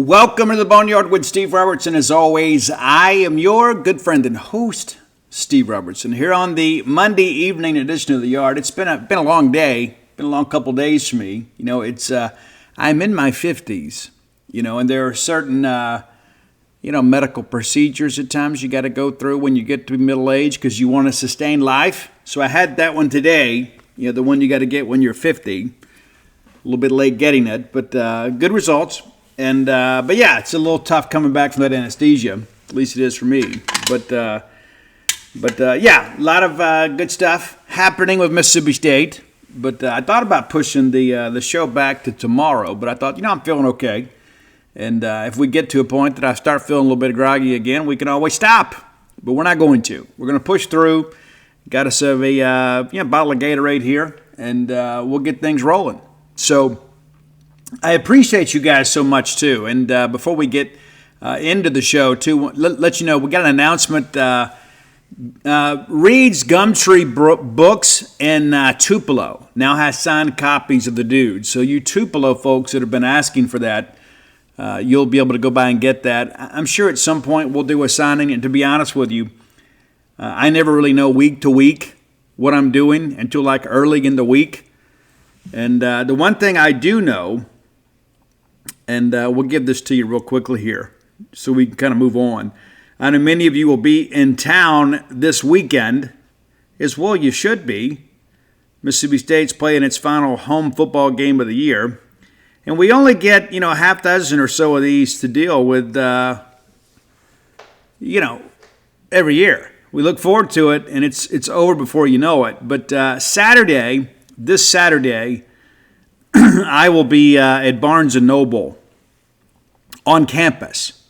Welcome to the Boneyard with Steve Robertson. As always, I am your good friend and host, Steve Robertson, here on the Monday evening edition of the Yard. It's been a long day, been a long couple days for me. I'm in my 50s, and there are certain, medical procedures at times you got to go through when you get to middle age because you want to sustain life. So I had that one today, the one you got to get when you're 50. A little bit late getting it, but good results. But yeah, it's a little tough coming back from that anesthesia. At least it is for me. But yeah, a lot of good stuff happening with Mississippi State. But I thought about pushing the show back to tomorrow. But I thought, I'm feeling okay. And if we get to a point that I start feeling a little bit groggy again, we can always stop. But we're not going to. We're going to push through. Got us a bottle of Gatorade here, and we'll get things rolling. So I appreciate you guys so much, too. And before we get into the show, too, let you know, we got an announcement. Reed's Gumtree Books in Tupelo now has signed copies of The Dude. So you Tupelo folks that have been asking for that, you'll be able to go by and get that. I'm sure at some point we'll do a signing. And to be honest with you, I never really know week to week what I'm doing until like early in the week. And the one thing I do know, and we'll give this to you real quickly here so we can kind of move on. I know many of you will be in town this weekend, as well you should be. Mississippi State's playing its final home football game of the year. And we only get, a half dozen or so of these to deal with, every year. We look forward to it, and it's over before you know it. But this Saturday, I will be at Barnes & Noble on campus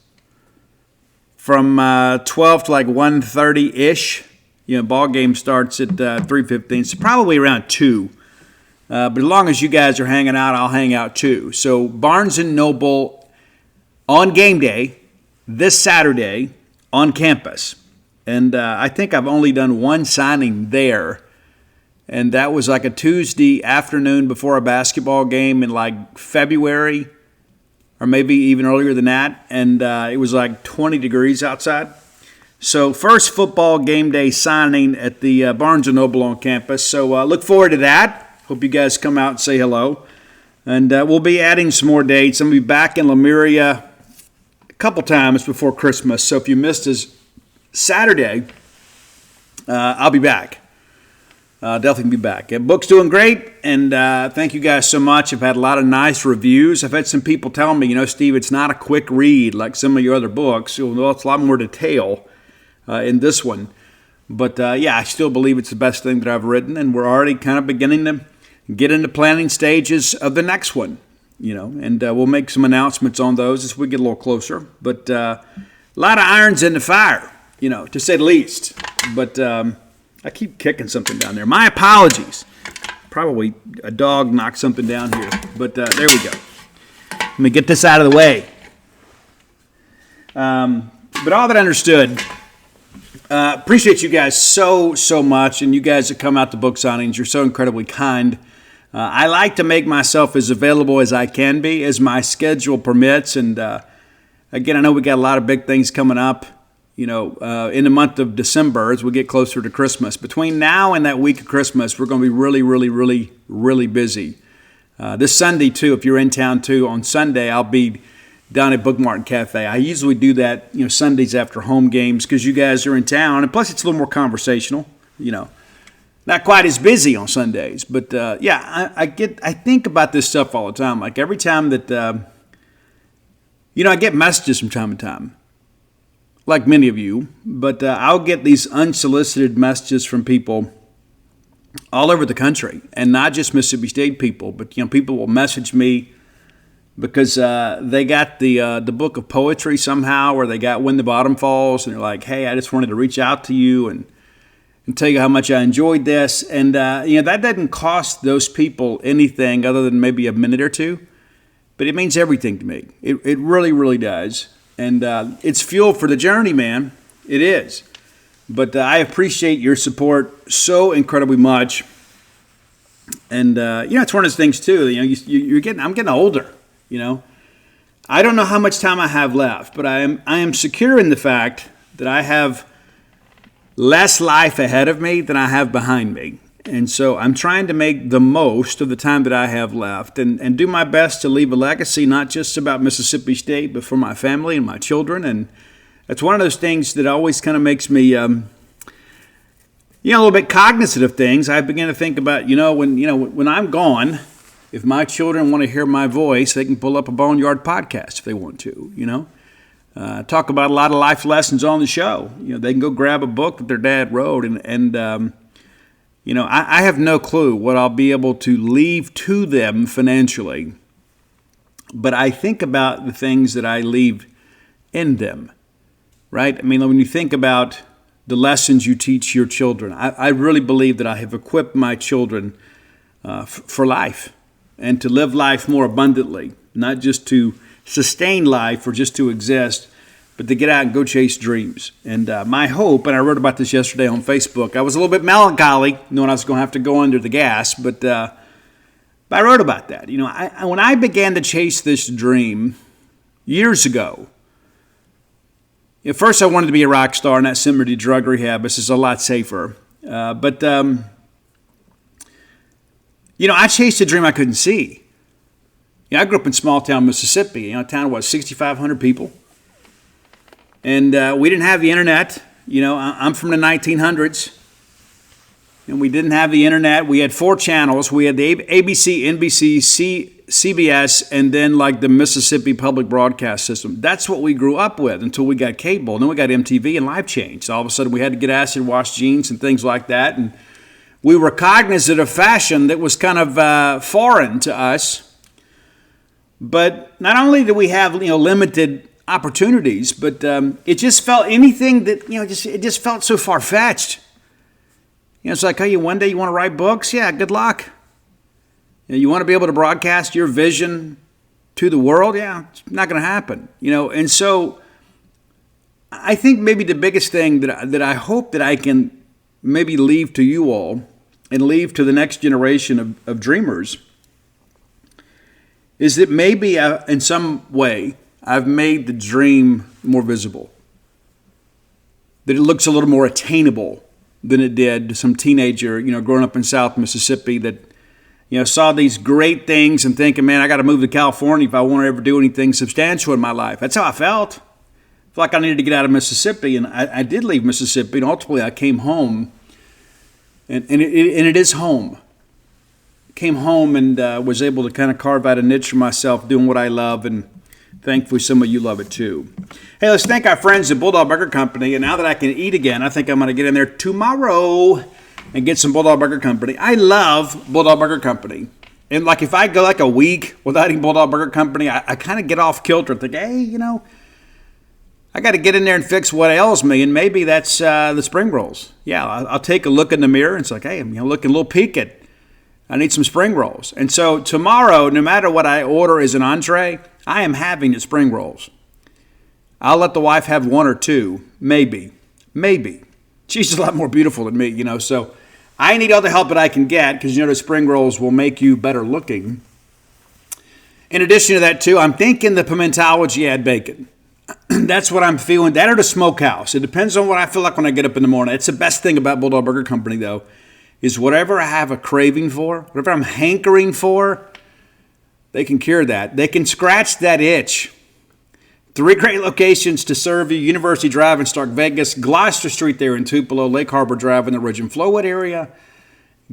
from 12 to like 1:30-ish. Ball game starts at 3:15, so probably around 2. But as long as you guys are hanging out, I'll hang out too. So Barnes & Noble on game day this Saturday on campus. And I think I've only done one signing there. And that was like a Tuesday afternoon before a basketball game in like February or maybe even earlier than that. And it was like 20 degrees outside. So first football game day signing at the Barnes & Noble on campus. So look forward to that. Hope you guys come out and say hello. And we'll be adding some more dates. I'm going to be back in Lemuria a couple times before Christmas. So if you missed us Saturday, I'll be back. Definitely be back. Book's doing great, and thank you guys so much. I've had a lot of nice reviews. I've had some people tell me, Steve, it's not a quick read like some of your other books. Well, it's a lot more detail in this one. But, I still believe it's the best thing that I've written, and we're already kind of beginning to get into planning stages of the next one, and we'll make some announcements on those as we get a little closer. But a lot of irons in the fire, to say the least. But I keep kicking something down there. My apologies. Probably a dog knocked something down here. But there we go. Let me get this out of the way. But all that understood, appreciate you guys so much. And you guys that come out to book signings, you're so incredibly kind. I like to make myself as available as I can be, as my schedule permits. And again, I know we got a lot of big things coming up. In the month of December as we get closer to Christmas. Between now and that week of Christmas, we're going to be really, really, really, really busy. This Sunday, too, if you're in town, too, on Sunday, I'll be down at Bookmark Cafe. I usually do that, Sundays after home games because you guys are in town. And plus, it's a little more conversational, Not quite as busy on Sundays. But, I think about this stuff all the time. Like every time that, I get messages from time to time. Like many of you, but I'll get these unsolicited messages from people all over the country, and not just Mississippi State people, but people will message me because they got the book of poetry somehow, or they got When the Bottom Falls, and they're like, "Hey, I just wanted to reach out to you and tell you how much I enjoyed this," and that doesn't cost those people anything other than maybe a minute or two, but it means everything to me. It really, really does. And it's fuel for the journey, man. It is. But I appreciate your support so incredibly much. And, it's one of those things, too. I'm getting older, I don't know how much time I have left, but I am secure in the fact that I have less life ahead of me than I have behind me. And so I'm trying to make the most of the time that I have left and do my best to leave a legacy, not just about Mississippi State, but for my family and my children. And that's one of those things that always kind of makes me, a little bit cognizant of things. I begin to think about, when I'm gone, if my children want to hear my voice, they can pull up a Boneyard podcast if they want to, talk about a lot of life lessons on the show. They can go grab a book that their dad wrote and I have no clue what I'll be able to leave to them financially, but I think about the things that I leave in them, right? I mean, when you think about the lessons you teach your children, I really believe that I have equipped my children for life and to live life more abundantly, not just to sustain life or just to exist, but to get out and go chase dreams. And my hope, and I wrote about this yesterday on Facebook, I was a little bit melancholy knowing I was going to have to go under the gas, but I wrote about that. When I began to chase this dream years ago, at first I wanted to be a rock star, and that sent me to drug rehab. This is a lot safer. I chased a dream I couldn't see. I grew up in small town Mississippi, a town of 6,500 people. And we didn't have the internet. I'm from the 1900s. And we didn't have the internet. We had 4 channels. We had the ABC, NBC, CBS, and then like the Mississippi Public Broadcast System. That's what we grew up with until we got cable. And then we got MTV and life changed. All of a sudden we had to get acid wash jeans and things like that. And we were cognizant of fashion that was kind of foreign to us. But not only did we have limited opportunities, but it just felt anything that it just felt so far-fetched. It's like, hey, one day you want to write books? Yeah, good luck. You want to be able to broadcast your vision to the world? Yeah, it's not going to happen. And so I think maybe the biggest thing that I hope that I can maybe leave to you all and leave to the next generation of dreamers is that maybe in some way I've made the dream more visible, that it looks a little more attainable than it did to some teenager, growing up in South Mississippi that, saw these great things and thinking, man, I got to move to California if I want to ever do anything substantial in my life. That's how I felt. I felt like I needed to get out of Mississippi, and I did leave Mississippi, and ultimately I came home, and it is home. Came home and was able to kind of carve out a niche for myself doing what I love, and thankfully some of you love it too. Hey, let's thank our friends at Bulldog Burger Company, and now that I can eat again, I think I'm going to get in there tomorrow and get some Bulldog Burger Company. I love Bulldog Burger Company. And like if I go like a week without eating Bulldog Burger Company, I kind of get off kilter and think, hey, I got to get in there and fix what ails me, and maybe that's the spring rolls. Yeah, I'll take a look in the mirror and it's like, hey, I'm looking a little peaked. I need some spring rolls. And so tomorrow, no matter what I order as an entree, I am having the spring rolls. I'll let the wife have 1 or 2, maybe. She's a lot more beautiful than me, so I need all the help that I can get because, the spring rolls will make you better looking. In addition to that, too, I'm thinking the Pimentology add bacon. That's what I'm feeling. That or the smokehouse. It depends on what I feel like when I get up in the morning. It's the best thing about Bulldog Burger Company, though, is whatever I have a craving for, whatever I'm hankering for, they can cure that. They can scratch that itch. 3 great locations to serve you: University Drive in Stark Vegas, Gloucester Street there in Tupelo, Lake Harbor Drive in the Ridge and Flowwood area.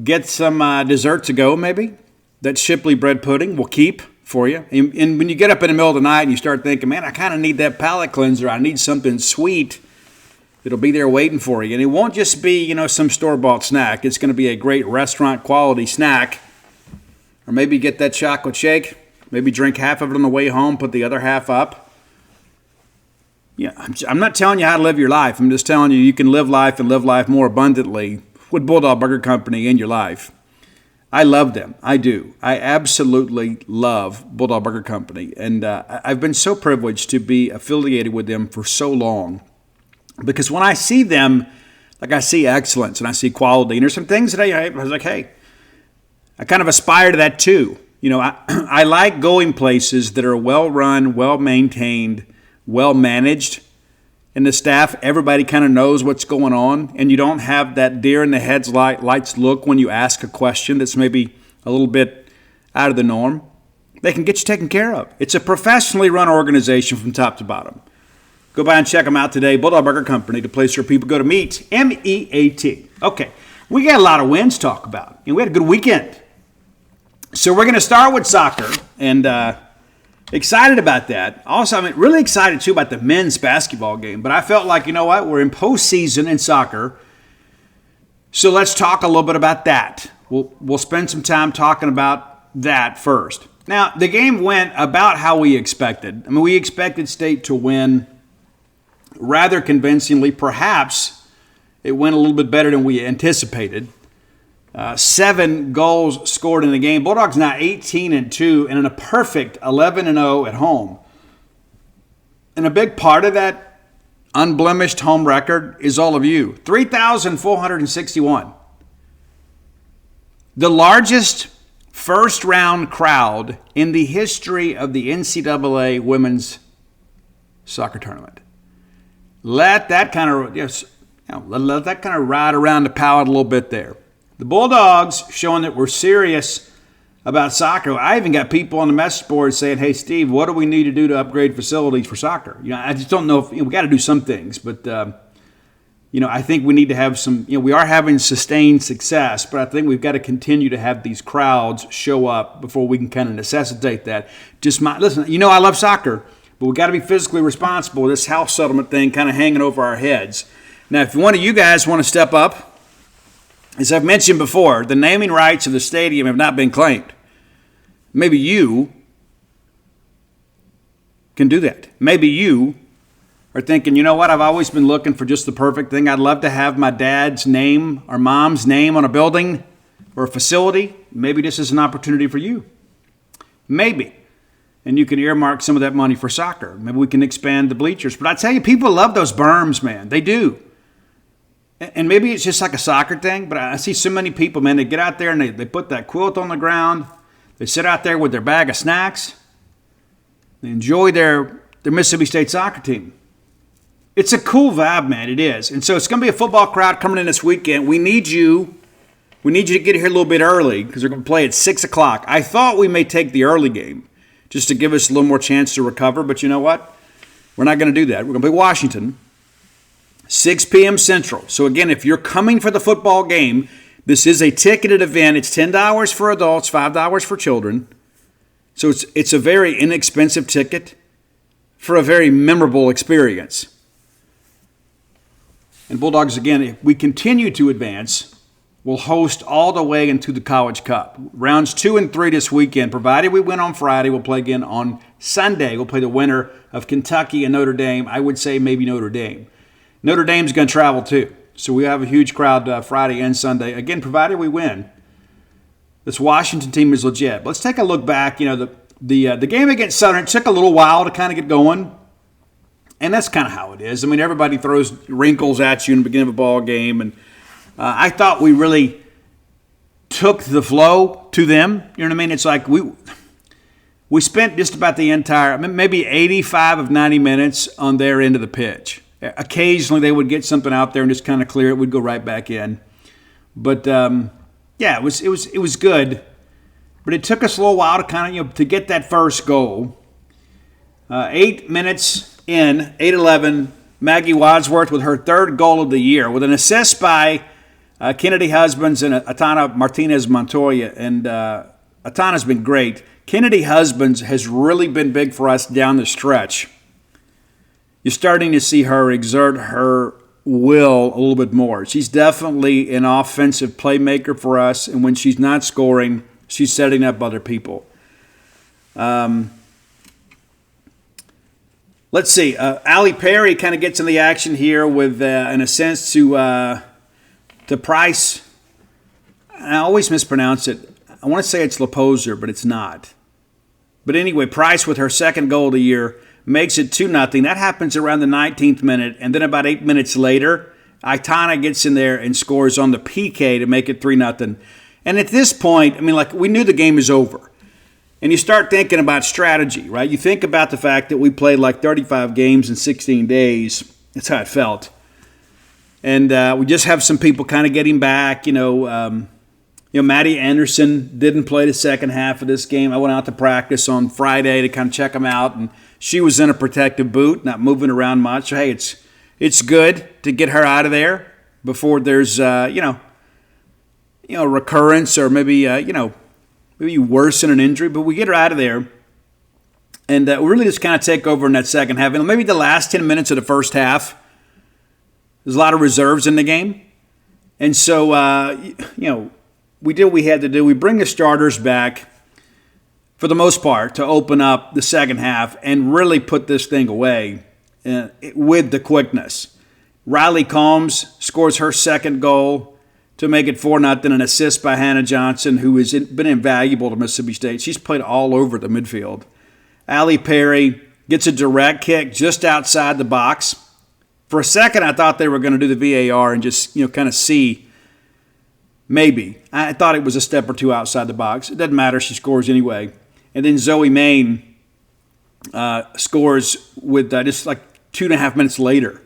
Get some dessert to go, maybe. That Shipley bread pudding will keep for you. And when you get up in the middle of the night and you start thinking, man, I kind of need that palate cleanser. I need something sweet. It'll be there waiting for you. And it won't just be, some store-bought snack. It's going to be a great restaurant-quality snack. Or maybe get that chocolate shake. Maybe drink half of it on the way home, put the other half up. Yeah, I'm not telling you how to live your life. I'm just telling you can live life and live life more abundantly with Bulldog Burger Company in your life. I love them. I do. I absolutely love Bulldog Burger Company. And I've been so privileged to be affiliated with them for so long. Because when I see them, like I see excellence and I see quality. And there's some things that I was like, hey, I kind of aspire to that too. I like going places that are well run, well maintained, well managed, and the staff, everybody kind of knows what's going on, and you don't have that deer in the headlights look when you ask a question that's maybe a little bit out of the norm. They can get you taken care of. It's a professionally run organization from top to bottom. Go by and check them out today. Bulldog Burger Company, the place where people go to meet. M-E-A-T. Okay, we got a lot of wins to talk about. And we had a good weekend. So we're going to start with soccer. And excited about that. Also, I'm really excited, too, about the men's basketball game. But I felt like, you know what? We're in postseason in soccer. So let's talk a little bit about that. We'll spend some time talking about that first. Now, the game went about how we expected. I mean, we expected State to win rather convincingly. Perhaps it went a little bit better than we anticipated. 7 goals scored in the game. Bulldogs now 18-2 and in a perfect 11-0 at home. And a big part of that unblemished home record is all of you. 3,461. The largest first-round crowd in the history of the NCAA women's soccer tournament. Let that kind of let that kind of ride around the palate a little bit there. The Bulldogs showing that we're serious about soccer. I even got people on the message board saying, "Hey, Steve, what do we need to do to upgrade facilities for soccer?" I just don't know if we got to do some things, but I think we need to have some. We are having sustained success, but I think we've got to continue to have these crowds show up before we can kind of necessitate that. Listen. I love soccer, but we got to be physically responsible with this house settlement thing kind of hanging over our heads. Now, if one of you guys want to step up, as I've mentioned before, the naming rights of the stadium have not been claimed. Maybe you can do that. Maybe you are thinking, you know what, I've always been looking for just the perfect thing. I'd love to have my dad's name or mom's name on a building or a facility. Maybe this is an opportunity for you. Maybe. And you can earmark some of that money for soccer. Maybe we can expand the bleachers. But I tell you, people love those berms, man. They do. And maybe it's just like a soccer thing, but I see so many people, man, they get out there and they put that quilt on the ground. They sit out there with their bag of snacks. They enjoy their Mississippi State soccer team. It's a cool vibe, man. It is. And so it's going to be a football crowd coming in this weekend. We need you to get here a little bit early because they're going to play at 6 o'clock. I thought we may take the early game just to give us a little more chance to recover, but you know what? We're not going to do that. We're going to play Washington. 6 p.m. Central. So again, if you're coming for the football game, this is a ticketed event. It's $10 for adults, $5 for children. So it's a very inexpensive ticket for a very memorable experience. And Bulldogs, again, if we continue to advance, will host all the way into the College Cup. Rounds 2 and 3 this weekend. Provided we win on Friday, we'll play again on Sunday. We'll play the winner of Kentucky and Notre Dame. I would say maybe Notre Dame. Notre Dame's going to travel too. So we have a huge crowd Friday and Sunday. Again, provided we win. This Washington team is legit. But let's take a look back. The game against Southern, it took a little while to kind of get going. And that's kind of how it is. I mean, everybody throws wrinkles at you in the beginning of a ball game. And I thought we really took the flow to them. You know what I mean? It's like we spent just about the entire, maybe 85 of 90 minutes on their end of the pitch. Occasionally they would get something out there and just kind of clear it. We'd go right back in. But it was good. But it took us a little while to kind of to get that first goal. 8 minutes in, 8-11, Maggie Wadsworth with her third goal of the year with an assist by Kennedy Husbands and Atana Martinez Montoya. And Atana's been great. Kennedy Husbands has really been big for us down the stretch. You're starting to see her exert her will a little bit more. She's definitely an offensive playmaker for us, and when she's not scoring, she's setting up other people. Let's see. Allie Perry kind of gets in the action here with an assist to Price. I always mispronounce it. I want to say it's Laposer, but it's not. But anyway, Price with her second goal of the year makes it 2-0. That happens around the 19th minute, and then about 8 minutes later, Aitana gets in there and scores on the PK to make it 3-0. And at this point, we knew the game is over. And you start thinking about strategy, right? You think about the fact that we played like 35 games in 16 days. That's how it felt. And we just have some people kind of getting back. Maddie Anderson didn't play the second half of this game. I went out to practice on Friday to kind of check them out, and she was in a protective boot, not moving around much. So, hey, it's good to get her out of there before there's recurrence or maybe maybe worsen an injury, but we get her out of there. And we really just kind of take over in that second half. And maybe the last 10 minutes of the first half, there's a lot of reserves in the game. And so, we did what we had to do. We bring the starters back, for the most part, to open up the second half and really put this thing away with the quickness. Riley Combs scores her second goal to make it 4-0, an assist by Hannah Johnson, who has been invaluable to Mississippi State. She's played all over the midfield. Allie Perry gets a direct kick just outside the box. For a second, I thought they were going to do the VAR and just kind of see. Maybe. I thought it was a step or two outside the box. It doesn't matter. She scores anyway. And then Zoe Main scores with just like 2.5 minutes later.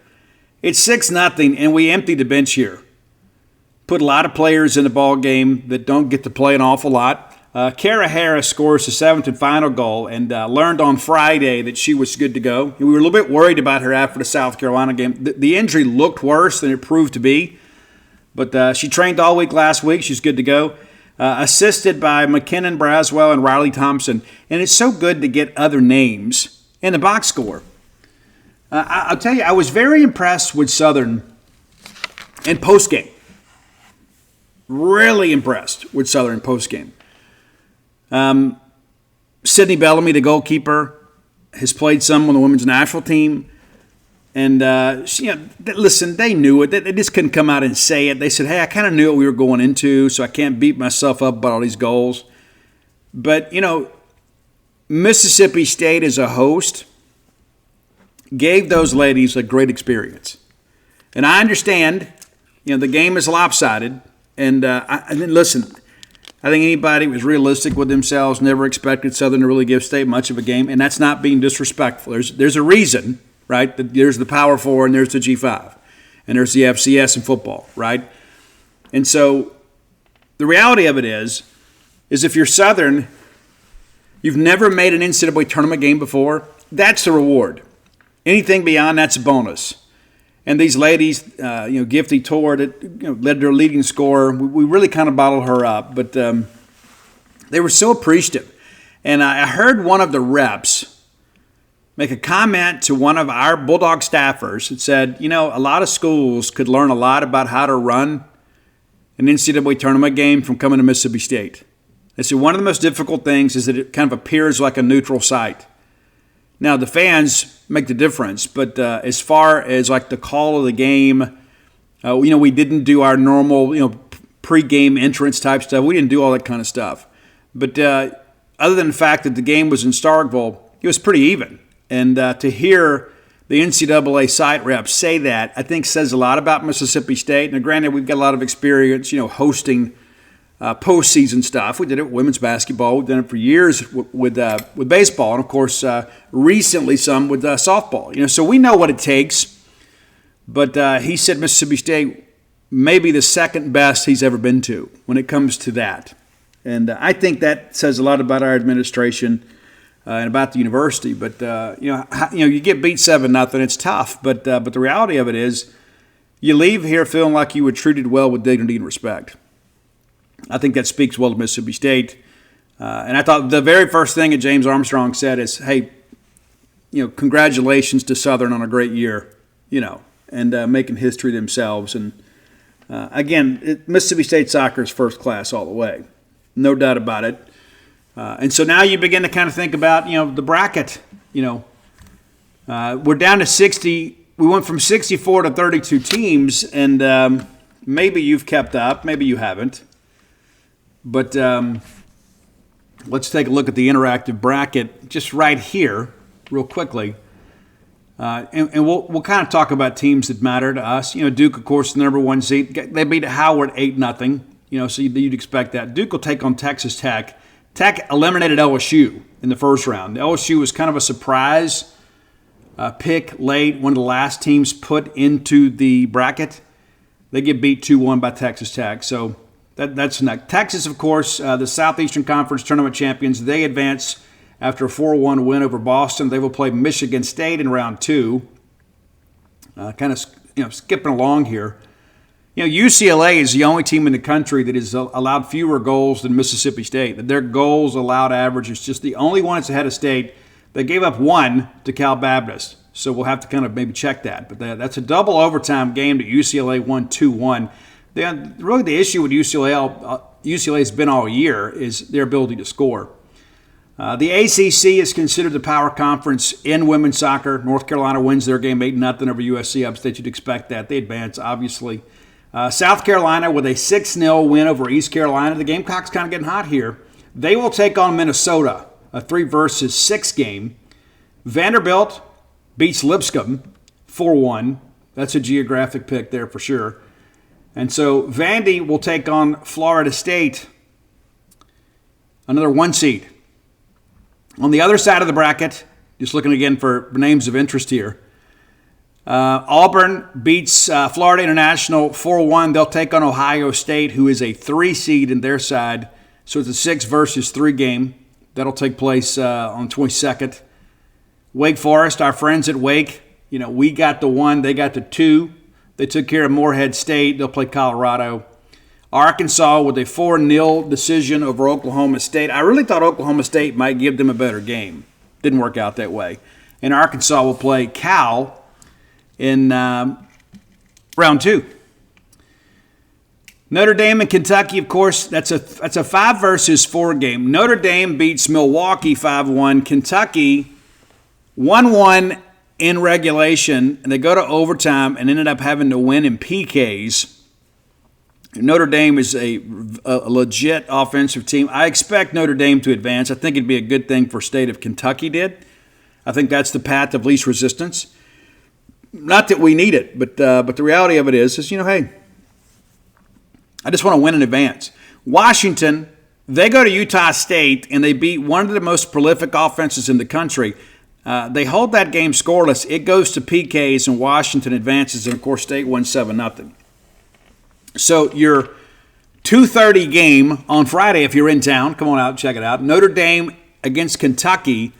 It's 6-0, and we emptied the bench here. Put a lot of players in the ball game that don't get to play an awful lot. Kara Harris scores the 7th and final goal, and learned on Friday that she was good to go. We were a little bit worried about her after the South Carolina game. The injury looked worse than it proved to be, but she trained all week last week. She's good to go. Assisted by McKinnon Braswell and Riley Thompson. And it's so good to get other names in the box score. I'll tell you, I was very impressed with Southern in postgame. Really impressed with Southern postgame. Sydney Bellamy, the goalkeeper, has played some on the women's national team. And, listen, they knew it. They just couldn't come out and say it. They said, hey, I kind of knew what we were going into, so I can't beat myself up about all these goals. But, Mississippi State as a host gave those ladies a great experience. And I understand, the game is lopsided. And listen, I think anybody who was realistic with themselves never expected Southern to really give State much of a game. And that's not being disrespectful. There's a reason. Right? There's the Power 4 and there's the G5. And there's the FCS in football, right? And so the reality of it is if you're Southern, you've never made an NCAA tournament game before, that's the reward. Anything beyond that's a bonus. And these ladies, Gifty Tor, led their leading scorer. We really kind of bottled her up, but they were so appreciative. And I heard one of the reps make a comment to one of our Bulldog staffers that said, a lot of schools could learn a lot about how to run an NCAA tournament game from coming to Mississippi State. They said one of the most difficult things is that it kind of appears like a neutral site. Now, the fans make the difference, but as far as like the call of the game, we didn't do our normal, pre-game entrance type stuff. We didn't do all that kind of stuff. But other than the fact that the game was in Starkville, it was pretty even. And to hear the NCAA site reps say that, I think says a lot about Mississippi State. Now, granted, we've got a lot of experience, hosting postseason stuff. We did it with women's basketball. We've done it for years with baseball, and of course, recently some with softball. So we know what it takes. But he said Mississippi State may be the second best he's ever been to when it comes to that. And I think that says a lot about our administration. And about the university, but you get beat 7-0. It's tough, but the reality of it is, you leave here feeling like you were treated well with dignity and respect. I think that speaks well to Mississippi State. And I thought the very first thing that James Armstrong said is, "Hey, congratulations to Southern on a great year, and making history themselves." And again, Mississippi State soccer is first class all the way, no doubt about it. And so now you begin to kind of think about, the bracket. We're down to 60. We went from 64 to 32 teams, and maybe you've kept up, maybe you haven't. But let's take a look at the interactive bracket just right here, real quickly. And we'll kind of talk about teams that matter to us. Duke, of course, the number 1 seed. They beat Howard 8-0. So you'd expect that. Duke will take on Texas Tech. Tech eliminated LSU in the first round. LSU was kind of a surprise pick late, one of the last teams put into the bracket. They get beat 2-1 by Texas Tech. So that's next. Texas, of course, the Southeastern Conference tournament champions. They advance after a 4-1 win over Boston. They will play Michigan State in round 2. Skipping along here. UCLA is the only team in the country that has allowed fewer goals than Mississippi State. Their goals allowed average is just the only one that's ahead of State. They gave up 1 to Cal Baptist, so we'll have to kind of maybe check that. But that's a double overtime game that UCLA won 2-1. Really the issue with UCLA has been all year is their ability to score. The ACC is considered the power conference in women's soccer. North Carolina wins their game 8-0 over USC Upstate. You'd expect that. They advance, obviously. South Carolina with a 6-0 win over East Carolina. The Gamecocks kind of getting hot here. They will take on Minnesota, a 3-6 game. Vanderbilt beats Lipscomb 4-1. That's a geographic pick there for sure. And so Vandy will take on Florida State, another 1 seed. On the other side of the bracket, just looking again for names of interest here, Auburn beats Florida International 4-1. They'll take on Ohio State, who is a 3 seed in their side. So it's a 6-3 game. That'll take place on the 22nd. Wake Forest, our friends at Wake, we got the 1, they got the 2. They took care of Morehead State. They'll play Colorado. Arkansas with a 4-0 decision over Oklahoma State. I really thought Oklahoma State might give them a better game. Didn't work out that way. And Arkansas will play Cal in round 2. Notre Dame and Kentucky, of course, that's a 5-4 game. Notre Dame beats Milwaukee 5-1. Kentucky 1-1 in regulation, and they go to overtime and ended up having to win in PKs. Notre Dame is a legit offensive team. I expect Notre Dame to advance. I think it'd be a good thing for State if Kentucky did. I think that's the path of least resistance. Not that we need it, but the reality of it is hey, I just want to win in advance. Washington, they go to Utah State, and they beat one of the most prolific offenses in the country. They hold that game scoreless. It goes to PKs, and Washington advances, and, of course, State won 7-0. So your 2:30 game on Friday, if you're in town, come on out and check it out. Notre Dame against Kentucky.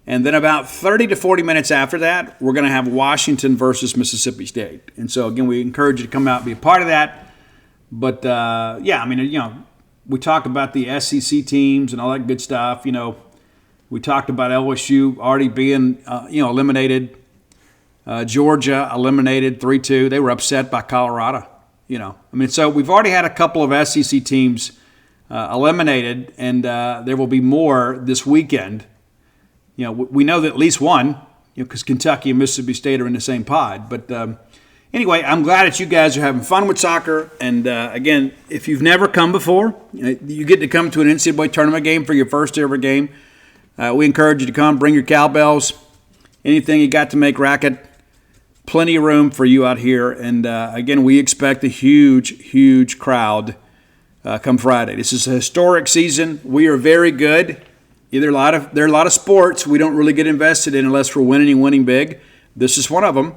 And then about 30 to 40 minutes after that, we're going to have Washington versus Mississippi State. And so, again, we encourage you to come out and be a part of that. But, we talk about the SEC teams and all that good stuff. We talked about LSU already being, eliminated. Georgia eliminated 3-2. They were upset by Colorado. So we've already had a couple of SEC teams eliminated, and there will be more this weekend. We know that at least one, because Kentucky and Mississippi State are in the same pod. But anyway, I'm glad that you guys are having fun with soccer. And again, if you've never come before, you get to come to an NCAA tournament game for your first ever game. We encourage you to come. Bring your cowbells, anything you got to make racket. Plenty of room for you out here. And again, we expect a huge, huge crowd come Friday. This is a historic season. We are very good. There are a lot of sports we don't really get invested in unless we're winning and winning big. This is one of them.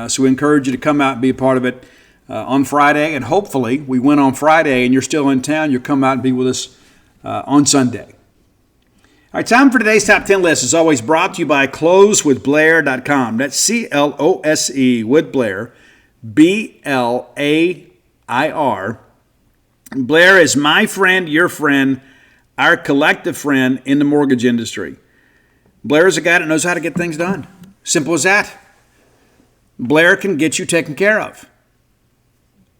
So we encourage you to come out and be a part of it on Friday. And hopefully we win on Friday and you're still in town. You'll come out and be with us on Sunday. All right, time for today's Top 10 list is always brought to you by closewithblair.com. That's CLOSE with Blair, BLAIR. Blair is my friend, your friend, our collective friend in the mortgage industry. Blair is a guy that knows how to get things done. Simple as that. Blair can get you taken care of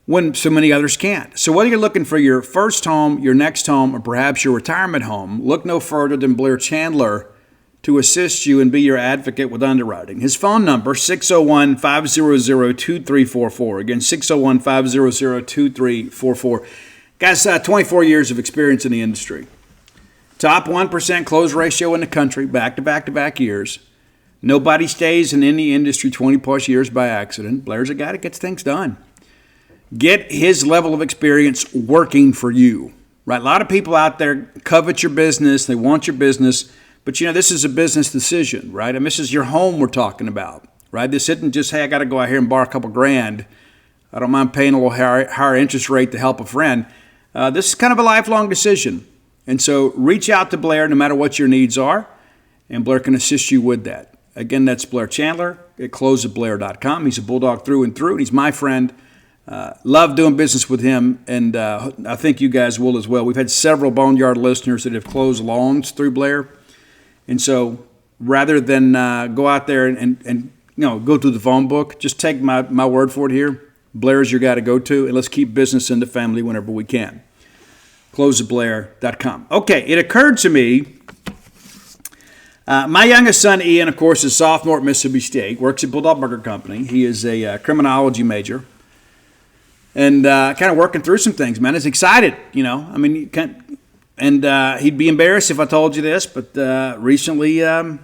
when so many others can't. So whether you're looking for your first home, your next home, or perhaps your retirement home, look no further than Blair Chandler to assist you and be your advocate with underwriting. His phone number, 601-500-2344. Again, 601-500-2344. Guy's 24 years of experience in the industry. Top 1% close ratio in the country, back-to-back-to-back years. Nobody stays in any industry 20-plus years by accident. Blair's a guy that gets things done. Get his level of experience working for you. right? A lot of people out there covet your business. They want your business. But, this is a business decision, right? And this is your home we're talking about, right? This isn't just, hey, I got to go out here and borrow a couple grand. I don't mind paying a little higher interest rate to help a friend. This is kind of a lifelong decision. And so reach out to Blair no matter what your needs are, and Blair can assist you with that. Again, that's Blair Chandler at closeatblair.com. He's a Bulldog through and through, and he's my friend. Love doing business with him, and I think you guys will as well. We've had several Boneyard listeners that have closed loans through Blair. And so rather than go out there and go through the phone book, just take my word for it here. Blair is your guy to go to, and let's keep business in the family whenever we can. closeatblair.com. Okay, it occurred to me, my youngest son, Ian, of course, is sophomore at Mississippi State, works at Bulldog Burger Company. He is a criminology major, and kind of working through some things, man. He's excited, and he'd be embarrassed if I told you this, but recently found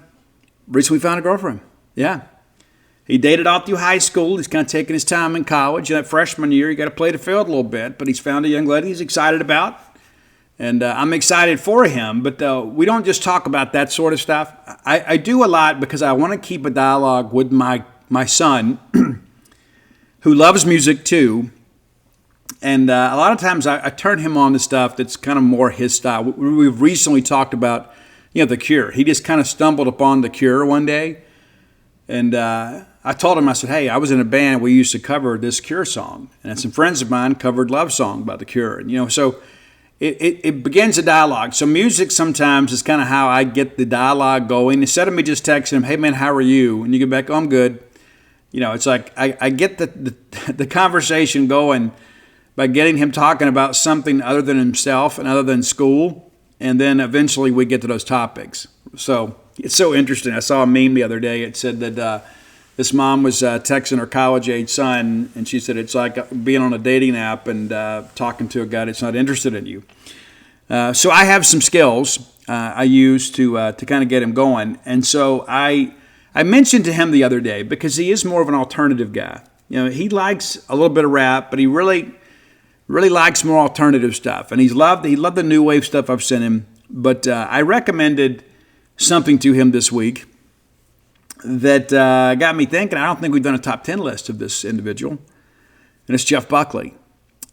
a girlfriend. Yeah. He dated all through high school. He's kind of taking his time in college. That freshman year, you got to play the field a little bit, but he's found a young lady he's excited about. And I'm excited for him, but we don't just talk about that sort of stuff. I do a lot because I want to keep a dialogue with my son, who loves music too. And a lot of times I turn him on to stuff that's kind of more his style. We've recently talked about, The Cure. He just kind of stumbled upon The Cure one day. And I told him, I said, hey, I was in a band. We used to cover this Cure song. And some friends of mine covered Love Song by The Cure. And, so it begins a dialogue. So music sometimes is kind of how I get the dialogue going. Instead of me just texting him, hey, man, how are you? And you get back, oh, I'm good. It's like I get the conversation going by getting him talking about something other than himself and other than school. And then eventually we get to those topics. So it's so interesting. I saw a meme the other day. It said that this mom was texting her college-age son, and she said it's like being on a dating app and talking to a guy that's not interested in you. So I have some skills I use to kind of get him going. And so I mentioned to him the other day, because he is more of an alternative guy. He likes a little bit of rap, but he really likes more alternative stuff. And he loved the new wave stuff I've sent him. But I recommended something to him this week that got me thinking. I don't think we've done a top 10 list of this individual, and it's Jeff Buckley.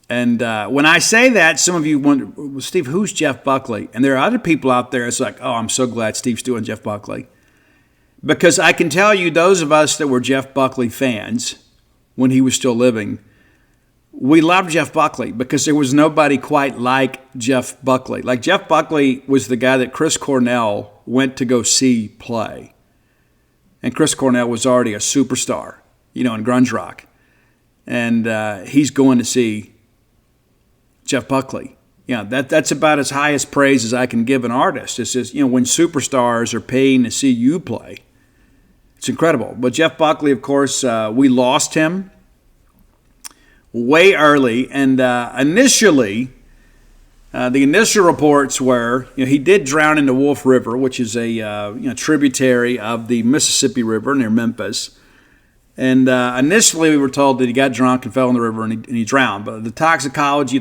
And when I say that, some of you wonder, well, Steve, who's Jeff Buckley? And there are other people out there, it's like, oh, I'm so glad Steve's doing Jeff Buckley. Because I can tell you, those of us that were Jeff Buckley fans when he was still living, we loved Jeff Buckley because there was nobody quite like Jeff Buckley. Like, Jeff Buckley was the guy that Chris Cornell went to go see play. And Chris Cornell was already a superstar, in grunge rock. And he's going to see Jeff Buckley. That's about as high as praise as I can give an artist. It's just, when superstars are paying to see you play. It's incredible. But Jeff Buckley, of course, we lost him way early. And initially, the initial reports were, he did drown in the Wolf River, which is a tributary of the Mississippi River near Memphis. And initially, we were told that he got drunk and fell in the river and he drowned. But the toxicology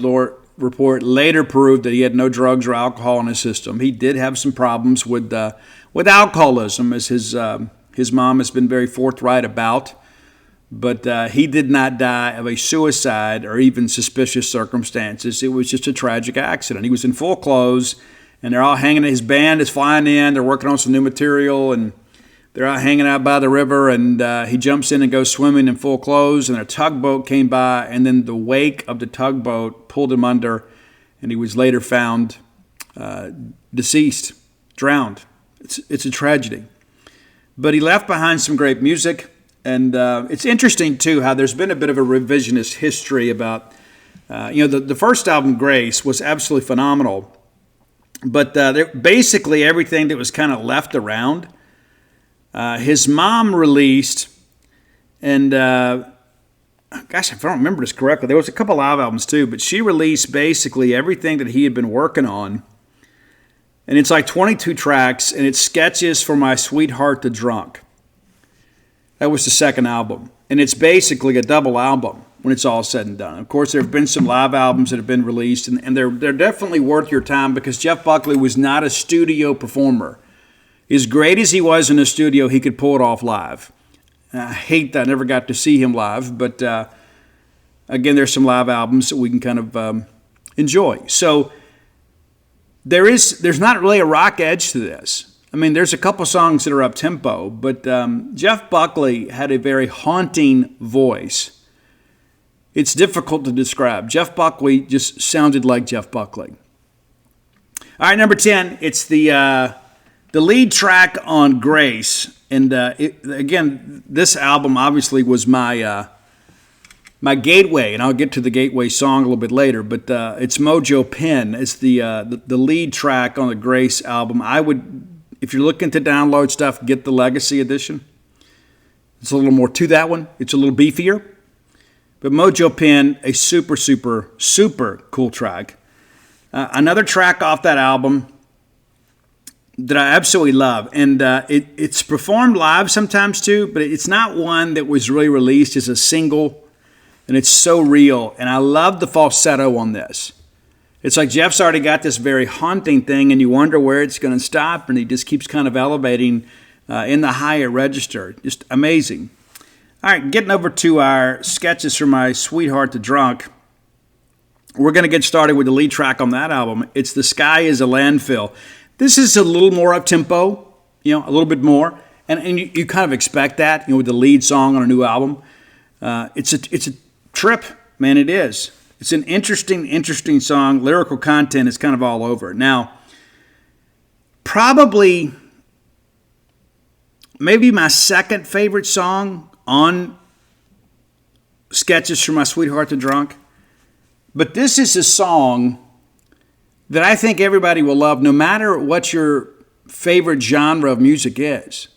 report later proved that he had no drugs or alcohol in his system. He did have some problems with alcoholism, as his mom has been very forthright about. But he did not die of a suicide or even suspicious circumstances. It was just a tragic accident. He was in full clothes, and they're all hanging. His band is flying in. They're working on some new material, and they're out hanging out by the river. And he jumps in and goes swimming in full clothes. And a tugboat came by, and then the wake of the tugboat pulled him under, and he was later found deceased, drowned. It's a tragedy. But he left behind some great music. And it's interesting, too, how there's been a bit of a revisionist history about, the first album, Grace, was absolutely phenomenal. But basically everything that was kind of left around, his mom released, and gosh, if I don't remember this correctly, there was a couple live albums, too, but she released basically everything that he had been working on. And it's like 22 tracks, and it's Sketches for My Sweetheart the Drunk. That was the second album. And it's basically a double album. when it's all said and done. Of course, there have been some live albums that have been released, and they're definitely worth your time because Jeff Buckley was not a studio performer. As great as he was in the studio, he could pull it off live. I hate that I never got to see him live, but again, there's some live albums that we can kind of enjoy. So there's not really a rock edge to this. I mean, there's a couple songs that are up-tempo, but Jeff Buckley had a very haunting voice. It's difficult to describe. Jeff Buckley just sounded like Jeff Buckley. All right, number 10, it's the lead track on Grace. And again, this album obviously was my gateway, and I'll get to the gateway song a little bit later, but it's Mojo Pen. It's the lead track on the Grace album. I would, if you're looking to download stuff, get the Legacy Edition. It's a little more to that one. It's a little beefier. But Mojo Pen, a super, super, super cool track. Another track off that album that I absolutely love. And it's performed live sometimes too, but it's not one that was really released as a single. And it's so real. And I love the falsetto on this. It's like Jeff's already got this very haunting thing, and you wonder where it's going to stop, and he just keeps kind of elevating in the higher register. Just amazing. All right, getting over to our sketches from my Sweetheart to Drunk. We're going to get started with the lead track on that album. It's The Sky is a Landfill. This is a little more up-tempo, a little bit more. And you kind of expect that, with the lead song on a new album. It's a trip, man, it is. It's an interesting song. Lyrical content is kind of all over. Now, probably maybe my second favorite song on Sketches from My Sweetheart to Drunk. But this is a song that I think everybody will love no matter what your favorite genre of music is.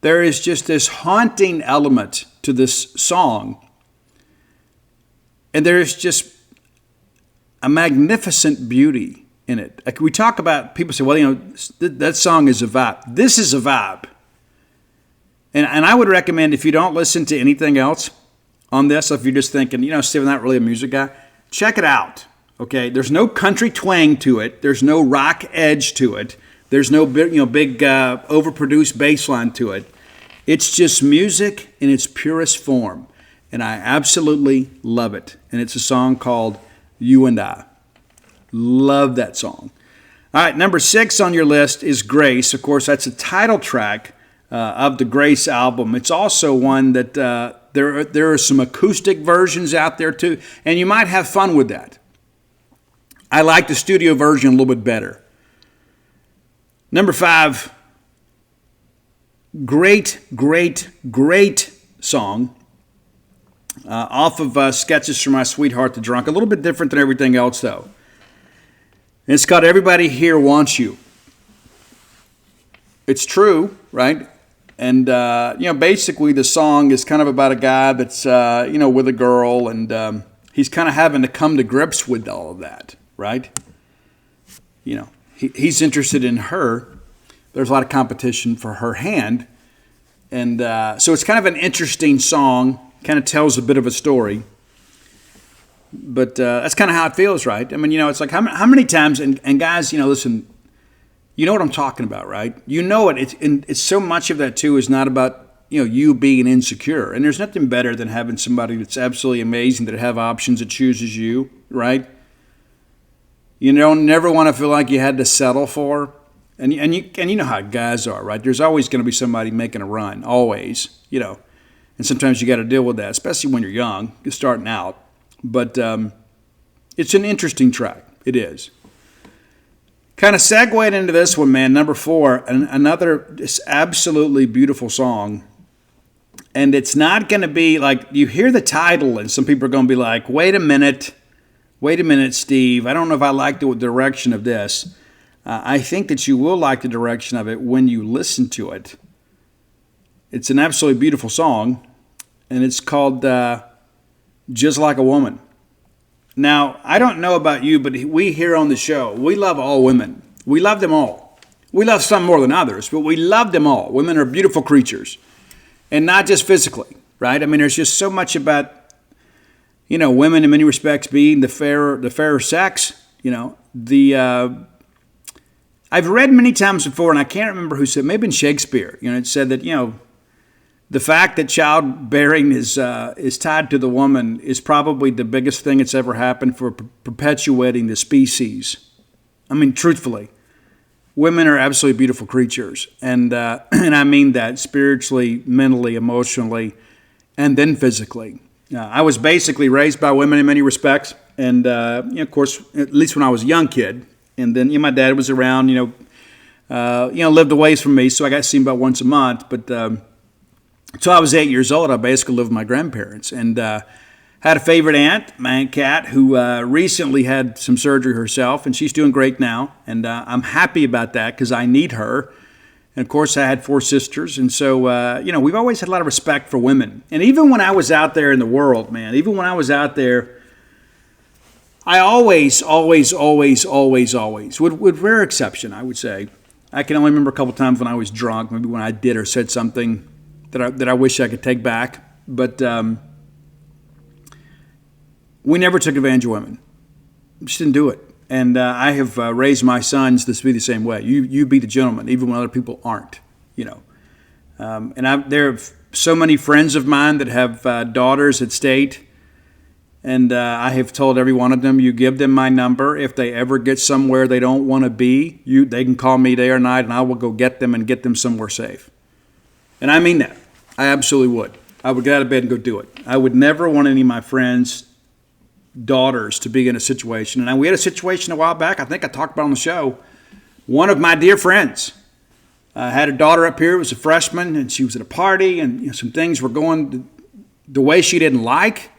There is just this haunting element to this song. And there's just a magnificent beauty in it. Like we talk about, people say, well, that song is a vibe. This is a vibe. And I would recommend, if you don't listen to anything else on this, if you're just thinking, Steve, I'm not really a music guy, check it out. Okay, there's no country twang to it. There's no rock edge to it. There's no big overproduced bass line to it. It's just music in its purest form. And I absolutely love it. And it's a song called You and I. Love that song. All right, number 6 on your list is Grace. Of course, that's a title track of the Grace album. It's also one that there are some acoustic versions out there too. And you might have fun with that. I like the studio version a little bit better. Number 5, great song. Off of Sketches from My Sweetheart to Drunk. A little bit different than everything else, though. And it's called Everybody Here Wants You. It's true, right? And, basically the song is kind of about a guy that's, with a girl, and he's kind of having to come to grips with all of that, right? He's interested in her. There's a lot of competition for her hand. And so it's kind of an interesting song. Kind of tells a bit of a story. But that's kind of how it feels, right? I mean, it's like how many times, and guys, listen, you know what I'm talking about, right? You know it. It's so much of that, too, is not about, you being insecure. And there's nothing better than having somebody that's absolutely amazing, that have options, that chooses you, right? You don't never want to feel like you had to settle for. And you know how guys are, right? There's always going to be somebody making a run, always, And sometimes you got to deal with that, especially when you're young, you're starting out. But it's an interesting track. It is. Kind of segued into this one, man. Number 4, another just absolutely beautiful song. And it's not going to be like, you hear the title and some people are going to be like, wait a minute, Steve. I don't know if I like the direction of this. I think that you will like the direction of it when you listen to it. It's an absolutely beautiful song, and it's called Just Like a Woman. Now, I don't know about you, but we here on the show, we love all women. We love them all. We love some more than others, but we love them all. Women are beautiful creatures, and not just physically, right? I mean, there's just so much about women in many respects being the fairer sex. I've read many times before, and I can't remember who said, maybe in Shakespeare, it said that, the fact that childbearing is tied to the woman is probably the biggest thing that's ever happened for perpetuating the species. I mean, truthfully, women are absolutely beautiful creatures, and I mean that spiritually, mentally, emotionally, and then physically. I was basically raised by women in many respects, and of course, at least when I was a young kid, and then my dad was around, lived a ways from me, so I got to see him about once a month, but. So I was 8 years old. I basically lived with my grandparents and had a favorite aunt, my Aunt Kat, who recently had some surgery herself, and she's doing great now. And I'm happy about that because I need her. And, of course, I had 4 sisters. And so, we've always had a lot of respect for women. And even when I was out there in the world, man, even when I was out there, I always, with rare exception, I would say, I can only remember a couple times when I was drunk, maybe when I did or said something that I wish I could take back. But we never took advantage of women. Just didn't do it. And I have raised my sons to be the same way. You be the gentleman, even when other people aren't, And there are so many friends of mine that have daughters at state. And I have told every one of them, you give them my number. If they ever get somewhere they don't want to be, they can call me day or night, and I will go get them and get them somewhere safe. And I mean that. I absolutely would. I would get out of bed and go do it. I would never want any of my friends' daughters to be in a situation. And we had a situation a while back, I think I talked about on the show. One of my dear friends had a daughter up here who was a freshman, and she was at a party, and some things were going the way she didn't like.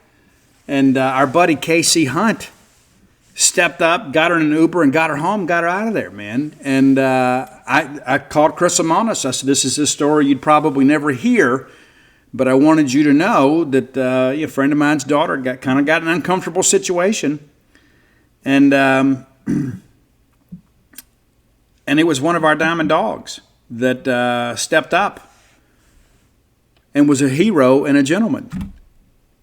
And our buddy Casey Hunt stepped up, got her in an Uber, and got her home, got her out of there, man. And I called Chris Amonis. I said, this is a story you'd probably never hear, but I wanted you to know that a friend of mine's daughter got in an uncomfortable situation. And and it was one of our Diamond Dogs that stepped up and was a hero and a gentleman.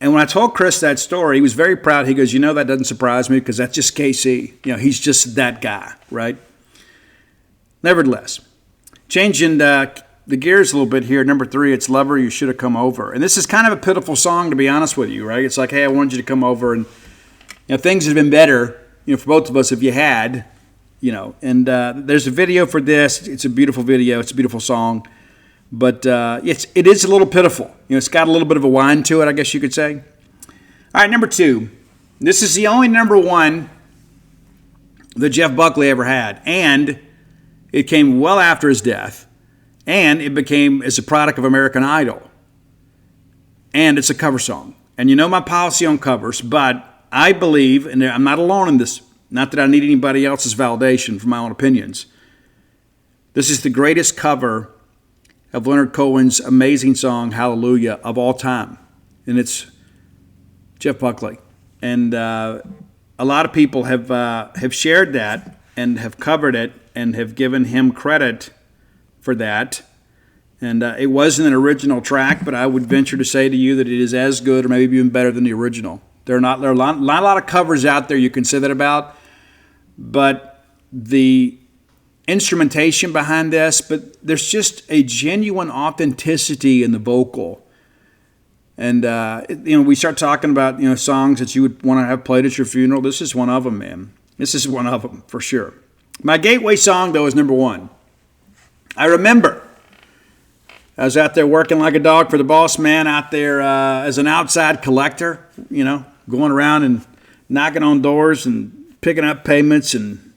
And when I told Chris that story, he was very proud. He goes, that doesn't surprise me because that's just KC. He's just that guy, right? Nevertheless, changing the gears a little bit here. Number 3, it's Lover, You Should Have Come Over. And this is kind of a pitiful song, to be honest with you, right? It's like, hey, I wanted you to come over. And things would have been better, for both of us if you had, And there's a video for this. It's a beautiful video. It's a beautiful song. But it is a little pitiful. It's got a little bit of a whine to it, I guess you could say. All right, number 2. This is the only number 1 that Jeff Buckley ever had. And it came well after his death. And it became as a product of American Idol. And it's a cover song. And you know my policy on covers, but I believe, and I'm not alone in this, not that I need anybody else's validation for my own opinions, this is the greatest cover of Leonard Cohen's amazing song, Hallelujah, of all time. And it's Jeff Buckley. And a lot of people have shared that and have covered it and have given him credit for that. And it wasn't an original track, but I would venture to say to you that it is as good or maybe even better than the original. There are a lot of covers out there you can say that about, but the instrumentation behind this, but there's just a genuine authenticity in the vocal. And, we start talking about, songs that you would want to have played at your funeral. This is one of them, man. This is one of them, for sure. My gateway song, though, is number 1. I remember I was out there working like a dog for the boss man out there as an outside collector, going around and knocking on doors and picking up payments and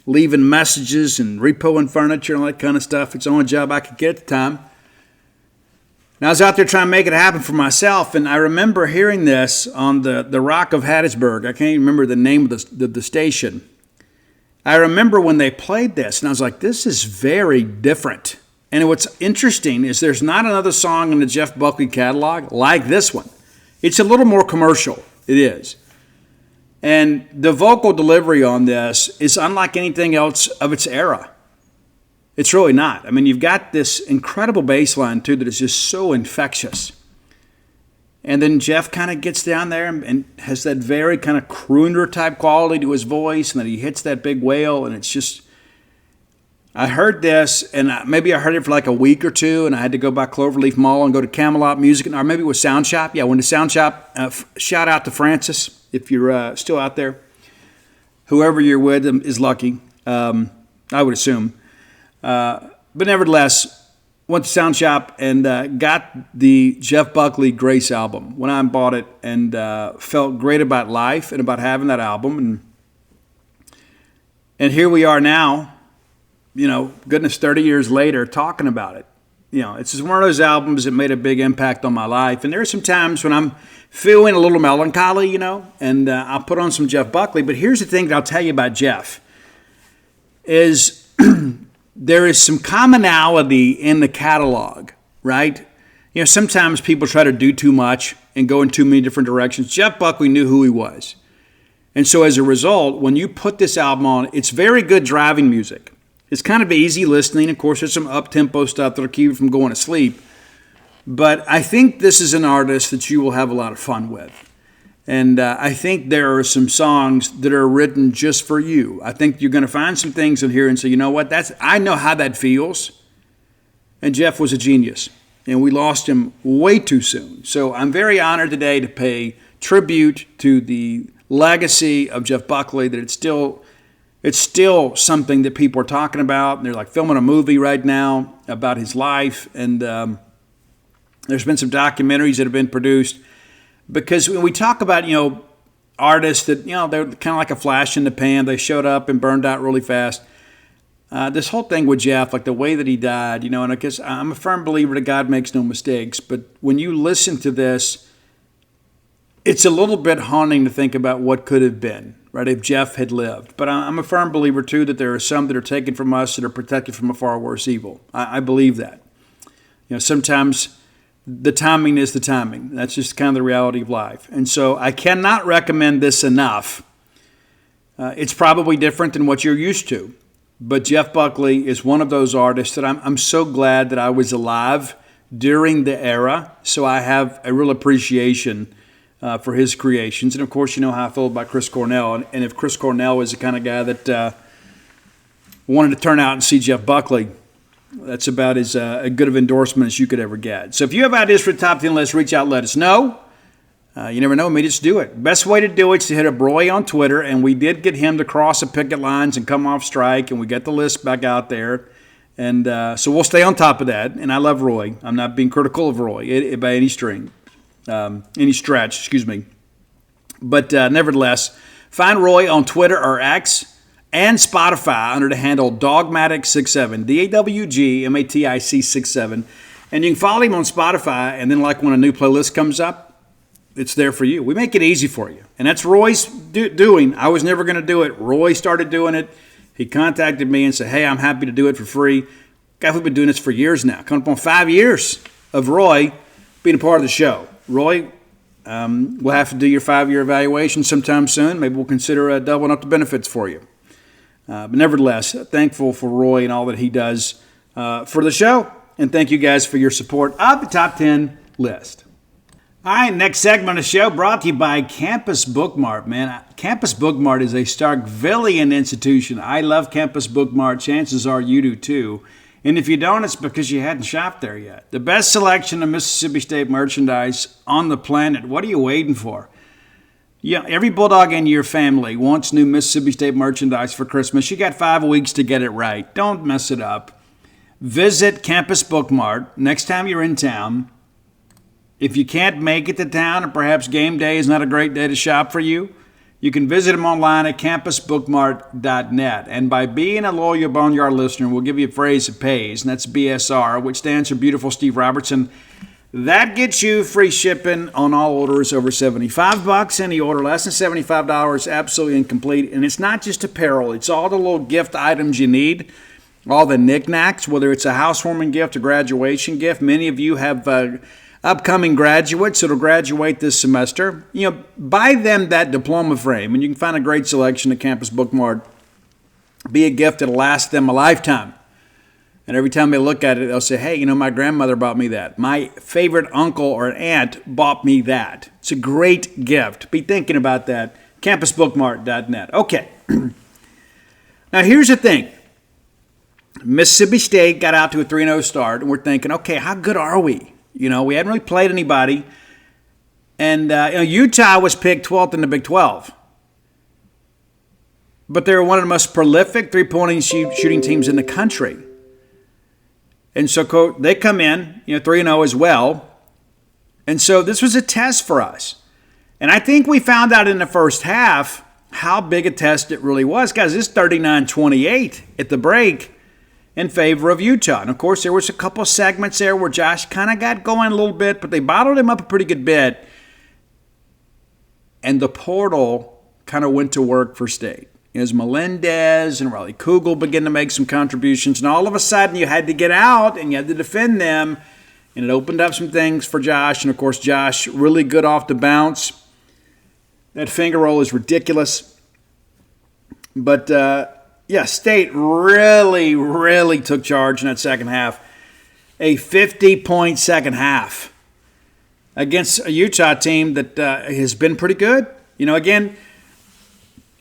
leaving messages and repoing furniture and all that kind of stuff. It's the only job I could get at the time. And I was out there trying to make it happen for myself, and I remember hearing this on the Rock of Hattiesburg. I can't even remember the name of the station. I remember when they played this, and I was like, this is very different. And what's interesting is there's not another song in the Jeff Buckley catalog like this one. It's a little more commercial. It is. And the vocal delivery on this is unlike anything else of its era. It's really not. I mean, you've got this incredible bass line, too, that is just so infectious. And then Jeff kind of gets down there and has that very kind of crooner type quality to his voice, and then he hits that big wail, and it's just, I heard this, and maybe I heard it for like a week or two, and I had to go by Cloverleaf Mall and go to Camelot Music, or maybe it was Sound Shop. Yeah, I went to Sound Shop. Shout out to Francis, if you're still out there. Whoever you're with is lucky, I would assume. But nevertheless, went to Sound Shop and got the Jeff Buckley Grace album. Went out and bought it and felt great about life and about having that album. And here we are now, goodness, 30 years later, talking about it. It's just one of those albums that made a big impact on my life. And there are some times when I'm feeling a little melancholy, and I'll put on some Jeff Buckley. But here's the thing that I'll tell you about Jeff is there is some commonality in the catalog, right? Sometimes people try to do too much and go in too many different directions. Jeff Buckley knew who he was. And so as a result, when you put this album on, it's very good driving music. It's kind of easy listening. Of course, there's some up-tempo stuff that'll keep you from going to sleep. But I think this is an artist that you will have a lot of fun with. And I think there are some songs that are written just for you. I think you're going to find some things in here and say, you know what, I know how that feels. And Jeff was a genius. And we lost him way too soon. So I'm very honored today to pay tribute to the legacy of Jeff Buckley, that it's still something that people are talking about. And they're like filming a movie right now about his life. And there's been some documentaries that have been produced. Because when we talk about, artists that, they're kind of like a flash in the pan. They showed up and burned out really fast. This whole thing with Jeff, like the way that he died, and I guess I'm a firm believer that God makes no mistakes. But when you listen to this, it's a little bit haunting to think about what could have been, right, if Jeff had lived. But I'm a firm believer, too, that there are some that are taken from us that are protected from a far worse evil. I believe that. Sometimes the timing is the timing. That's just kind of the reality of life. And so I cannot recommend this enough. It's probably different than what you're used to. But Jeff Buckley is one of those artists that I'm so glad that I was alive during the era. So I have a real appreciation for his creations. And, of course, you know how I feel about Chris Cornell. And if Chris Cornell is the kind of guy that wanted to turn out and see Jeff Buckley, that's about as good of endorsement as you could ever get. So if you have ideas for the top 10 list, reach out, let us know. You never know, maybe just do it. Best way to do it is to hit up Roy on Twitter, and we did get him to cross the picket lines and come off strike, and we got the list back out there. And so we'll stay on top of that. And I love Roy. I'm not being critical of Roy by any stretch, But nevertheless, find Roy on Twitter or X and Spotify under the handle Dogmatic67, DAWGMATIC67. And you can follow him on Spotify, and then like when a new playlist comes up, it's there for you. We make it easy for you. And that's Roy's doing. I was never going to do it. Roy started doing it. He contacted me and said, hey, I'm happy to do it for free. Guys, we've been doing this for years now. Coming up on 5 years of Roy being a part of the show. Roy, we'll have to do your 5-year evaluation sometime soon. Maybe we'll consider doubling up the benefits for you. But nevertheless, thankful for Roy and all that he does for the show. And thank you guys for your support of the Top 10 list. All right, next segment of the show brought to you by Campus Bookmart, man. Campus Bookmart is a Starkvillian institution. I love Campus Bookmart. Chances are you do too. And if you don't, it's because you hadn't shopped there yet. The best selection of Mississippi State merchandise on the planet. What are you waiting for? Yeah, every Bulldog in your family wants new Mississippi State merchandise for Christmas. You got 5 weeks to get it right. Don't mess it up. Visit Campus Bookmart next time you're in town. If you can't make it to town, or perhaps game day is not a great day to shop for you, you can visit them online at campusbookmart.net. And by being a loyal Boneyard listener, we'll give you a phrase that pays, and that's BSR, which stands for Beautiful Steve Robertson. That gets you free shipping on all orders over $75. Any order less than $75, absolutely incomplete. And it's not just apparel. It's all the little gift items you need, all the knickknacks, whether it's a housewarming gift, a graduation gift. Many of you have upcoming graduates that'll graduate this semester. Buy them that diploma frame, and you can find a great selection at Campus Bookmart. Be a gift that'll last them a lifetime. And every time they look at it, they'll say, hey, my grandmother bought me that. My favorite uncle or aunt bought me that. It's a great gift. Be thinking about that. Campusbookmart.net. Okay. Now, here's the thing. Mississippi State got out to a 3-0 start, and we're thinking, okay, how good are we? We hadn't really played anybody. And Utah was picked 12th in the Big 12. But they were one of the most prolific three-point shooting teams in the country. And so they come in, 3-0 as well. And so this was a test for us. And I think we found out in the first half how big a test it really was. Guys, it's 39-28 at the break in favor of Utah. And, of course, there was a couple segments there where Josh kind of got going a little bit, but they bottled him up a pretty good bit. And the portal kind of went to work for State. As Melendez and Riley Kugel began to make some contributions, and all of a sudden you had to get out and you had to defend them, and it opened up some things for Josh. And, of course, Josh really good off the bounce. That finger roll is ridiculous. But, State really, really took charge in that second half. A 50-point second half against a Utah team that has been pretty good. Again,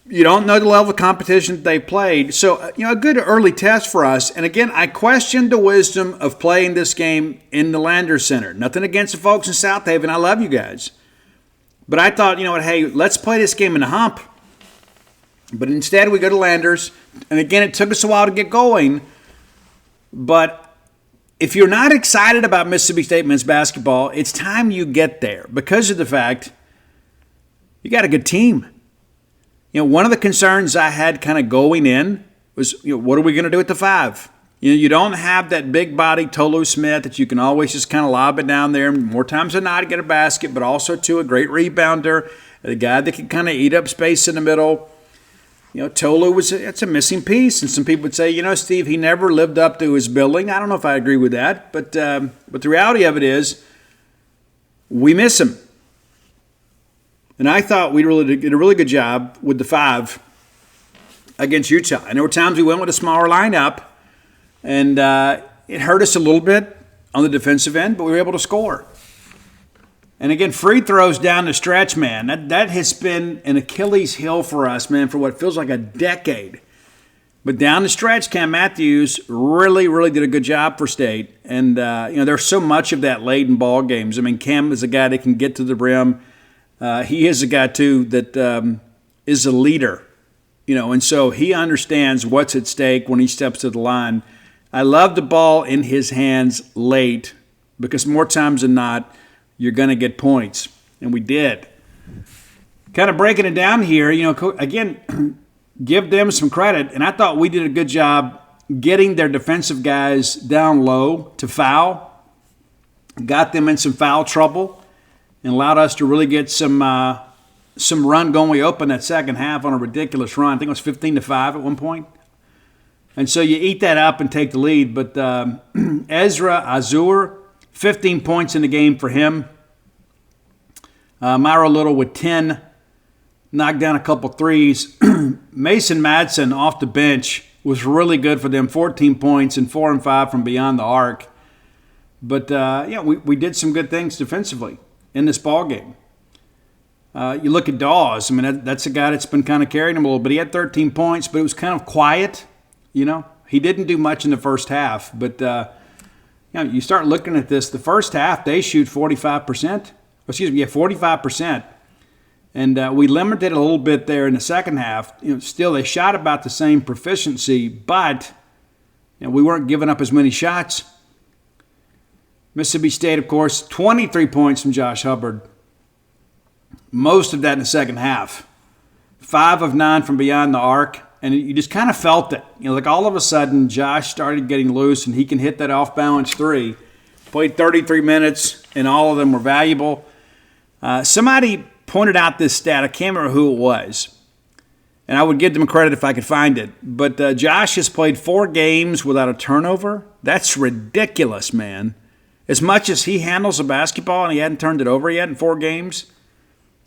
you don't know the level of competition that they played. So, a good early test for us. And, again, I questioned the wisdom of playing this game in the Landers Center. Nothing against the folks in South Haven. I love you guys. But I thought, hey, let's play this game in the hump. But instead, we go to Landers. And, again, it took us a while to get going. But if you're not excited about Mississippi State men's basketball, it's time you get there because of the fact you got a good team. One of the concerns I had kind of going in was, what are we going to do at the 5? You don't have that big body Tolu Smith that you can always just kind of lob it down there. More times than not, get a basket, but also, too, a great rebounder, a guy that can kind of eat up space in the middle. Tolu it's a missing piece. And some people would say, Steve, he never lived up to his billing. I don't know if I agree with that. But the reality of it is we miss him. And I thought we really did a really good job with the 5 against Utah. And there were times we went with a smaller lineup, and it hurt us a little bit on the defensive end, but we were able to score. And again, free throws down the stretch, man. That has been an Achilles heel for us, man, for what feels like a decade. But down the stretch, Cam Matthews really, really did a good job for State. And, there's so much of that late in ball games. I mean, Cam is a guy that can get to the rim. He is a guy, too, that is a leader, and so he understands what's at stake when he steps to the line. I love the ball in his hands late because more times than not, you're going to get points, and we did. Kind of breaking it down here, again, give them some credit, and I thought we did a good job getting their defensive guys down low to foul, got them in some foul trouble, and allowed us to really get some run going. We opened that second half on a ridiculous run. I think it was 15-5 at one point. And so you eat that up and take the lead. But Ezra Azur, 15 points in the game for him. Myro Little with 10, knocked down a couple threes. Mason Madsen off the bench was really good for them, 14 points and 4 and 5 from beyond the arc. But, we did some good things defensively in this ball game. You look at Dawes. I mean, that's a guy that's been kind of carrying him a little bit. He had 13 points, but it was kind of quiet, He didn't do much in the first half. But, you start looking at this. The first half, they shoot 45%. 45%. And we limited it a little bit there in the second half. Still, they shot about the same proficiency, but we weren't giving up as many shots. Mississippi State, of course, 23 points from Josh Hubbard. Most of that in the second half. 5 of 9 from beyond the arc. And you just kind of felt it. Like all of a sudden, Josh started getting loose, and he can hit that off-balance 3. Played 33 minutes, and all of them were valuable. Somebody pointed out this stat. I can't remember who it was. And I would give them credit if I could find it. But Josh has played 4 games without a turnover. That's ridiculous, man. As much as he handles a basketball and he hadn't turned it over yet in 4 games,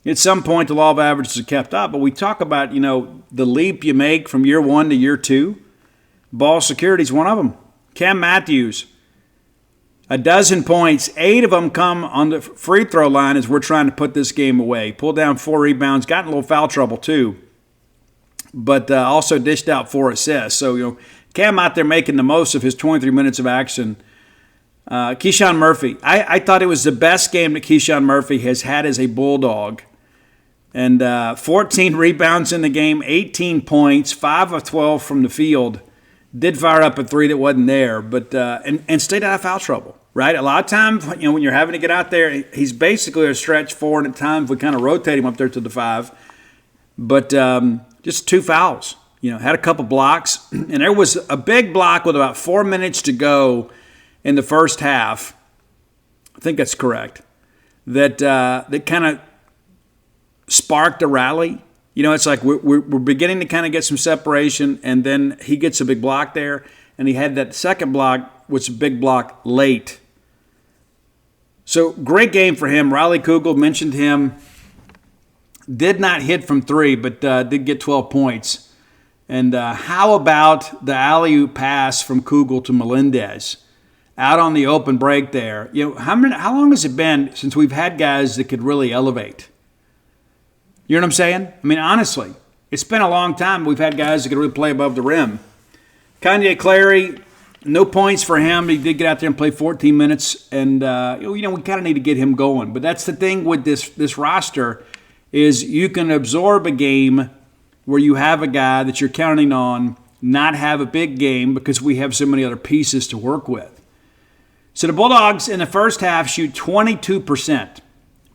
at some point the law of averages is kept up. But we talk about, the leap you make from year 1 to year 2. Ball security is one of them. Cam Matthews, a dozen points, 8 of them come on the free throw line as we're trying to put this game away. Pulled down 4 rebounds, got in a little foul trouble too, but also dished out 4 assists. So, Cam out there making the most of his 23 minutes of action. Keyshawn Murphy, I thought it was the best game that Keyshawn Murphy has had as a Bulldog. And 14 rebounds in the game, 18 points, 5 of 12 from the field. Did fire up a 3 that wasn't there, but and stayed out of foul trouble, right? A lot of times, when you're having to get out there, he's basically a stretch 4, and at times we kind of rotate him up there to the 5. But just 2 fouls. Had a couple blocks, and there was a big block with about 4 minutes to go in the first half. I think that's correct. That kind of sparked a rally. It's like we're beginning to kind of get some separation, and then he gets a big block there, and he had that second block, which was a big block late. So great game for him. Riley Kugel mentioned him. Did not hit from 3, but did get 12 points. And how about the alley-oop pass from Kugel to Melendez out on the open break there? How long has it been since we've had guys that could really elevate? You know what I'm saying? I mean, honestly, it's been a long time we've had guys that could really play above the rim. Kanye Clary, no points for him. He did get out there and play 14 minutes, and we kind of need to get him going. But that's the thing with this roster is you can absorb a game where you have a guy that you're counting on not have a big game because we have so many other pieces to work with. So the Bulldogs in the first half shoot 22%,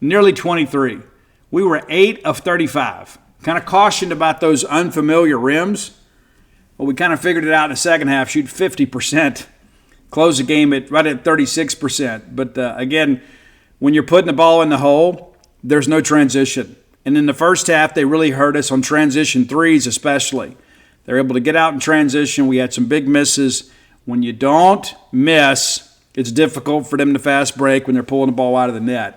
nearly 23%. We were 8 of 35. Kind of cautioned about those unfamiliar rims. Well, we kind of figured it out in the second half, shoot 50%. Close the game right at 36%. But again, when you're putting the ball in the hole, there's no transition. And in the first half, they really hurt us on transition threes especially. They're able to get out in transition. We had some big misses. When you don't miss, it's difficult for them to fast break when they're pulling the ball out of the net.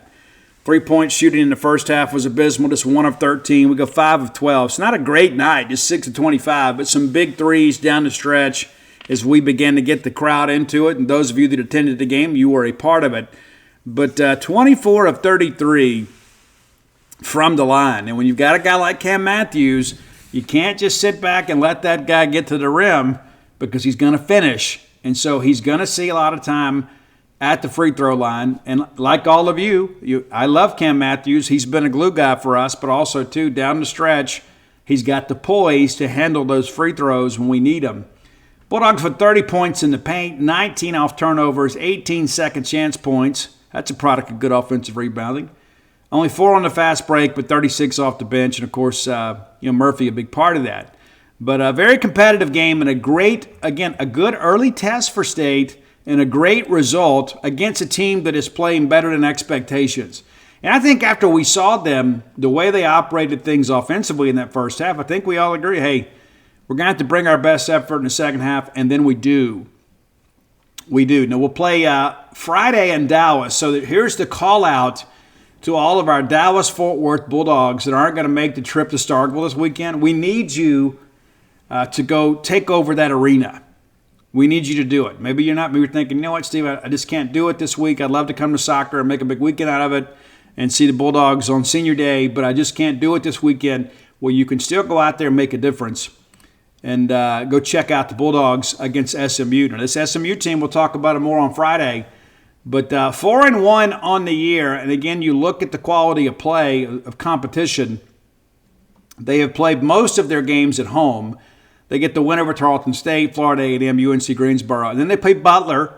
3-point shooting in the first half was abysmal, just 1 of 13. We go 5 of 12. It's not a great night, just 6 of 25, but some big threes down the stretch as we began to get the crowd into it. And those of you that attended the game, you were a part of it. But 24 of 33 from the line. And when you've got a guy like Cam Matthews, you can't just sit back and let that guy get to the rim because he's going to finish. And so he's going to see a lot of time at the free throw line. And like all of you, I love Cam Matthews. He's been a glue guy for us, but also, too, down the stretch, he's got the poise to handle those free throws when we need them. Bulldogs with 30 points in the paint, 19 off turnovers, 18 second chance points. That's a product of good offensive rebounding. Only 4 on the fast break, but 36 off the bench. And, of course, Murphy, a big part of that. But a very competitive game and a good early test for State and a great result against a team that is playing better than expectations. And I think after we saw them, the way they operated things offensively in that first half, I think we all agree, hey, we're going to have to bring our best effort in the second half, and then we do. We do. Now, we'll play Friday in Dallas. So here's the call-out to all of our Dallas-Fort Worth Bulldogs that aren't going to make the trip to Starkville this weekend. We need you to go take over that arena. We need you to do it. Maybe you're not. Maybe you're thinking, you know what, Steve, I just can't do it this week. I'd love to come to soccer and make a big weekend out of it and see the Bulldogs on senior day, but I just can't do it this weekend. Well, you can still go out there and make a difference and go check out the Bulldogs against SMU. Now, this SMU team, we'll talk about it more on Friday. But 4-1 on the year, and again, you look at the quality of play, of competition. They have played most of their games at home. They get the win over Tarleton State, Florida A&M, UNC Greensboro. And then they play Butler.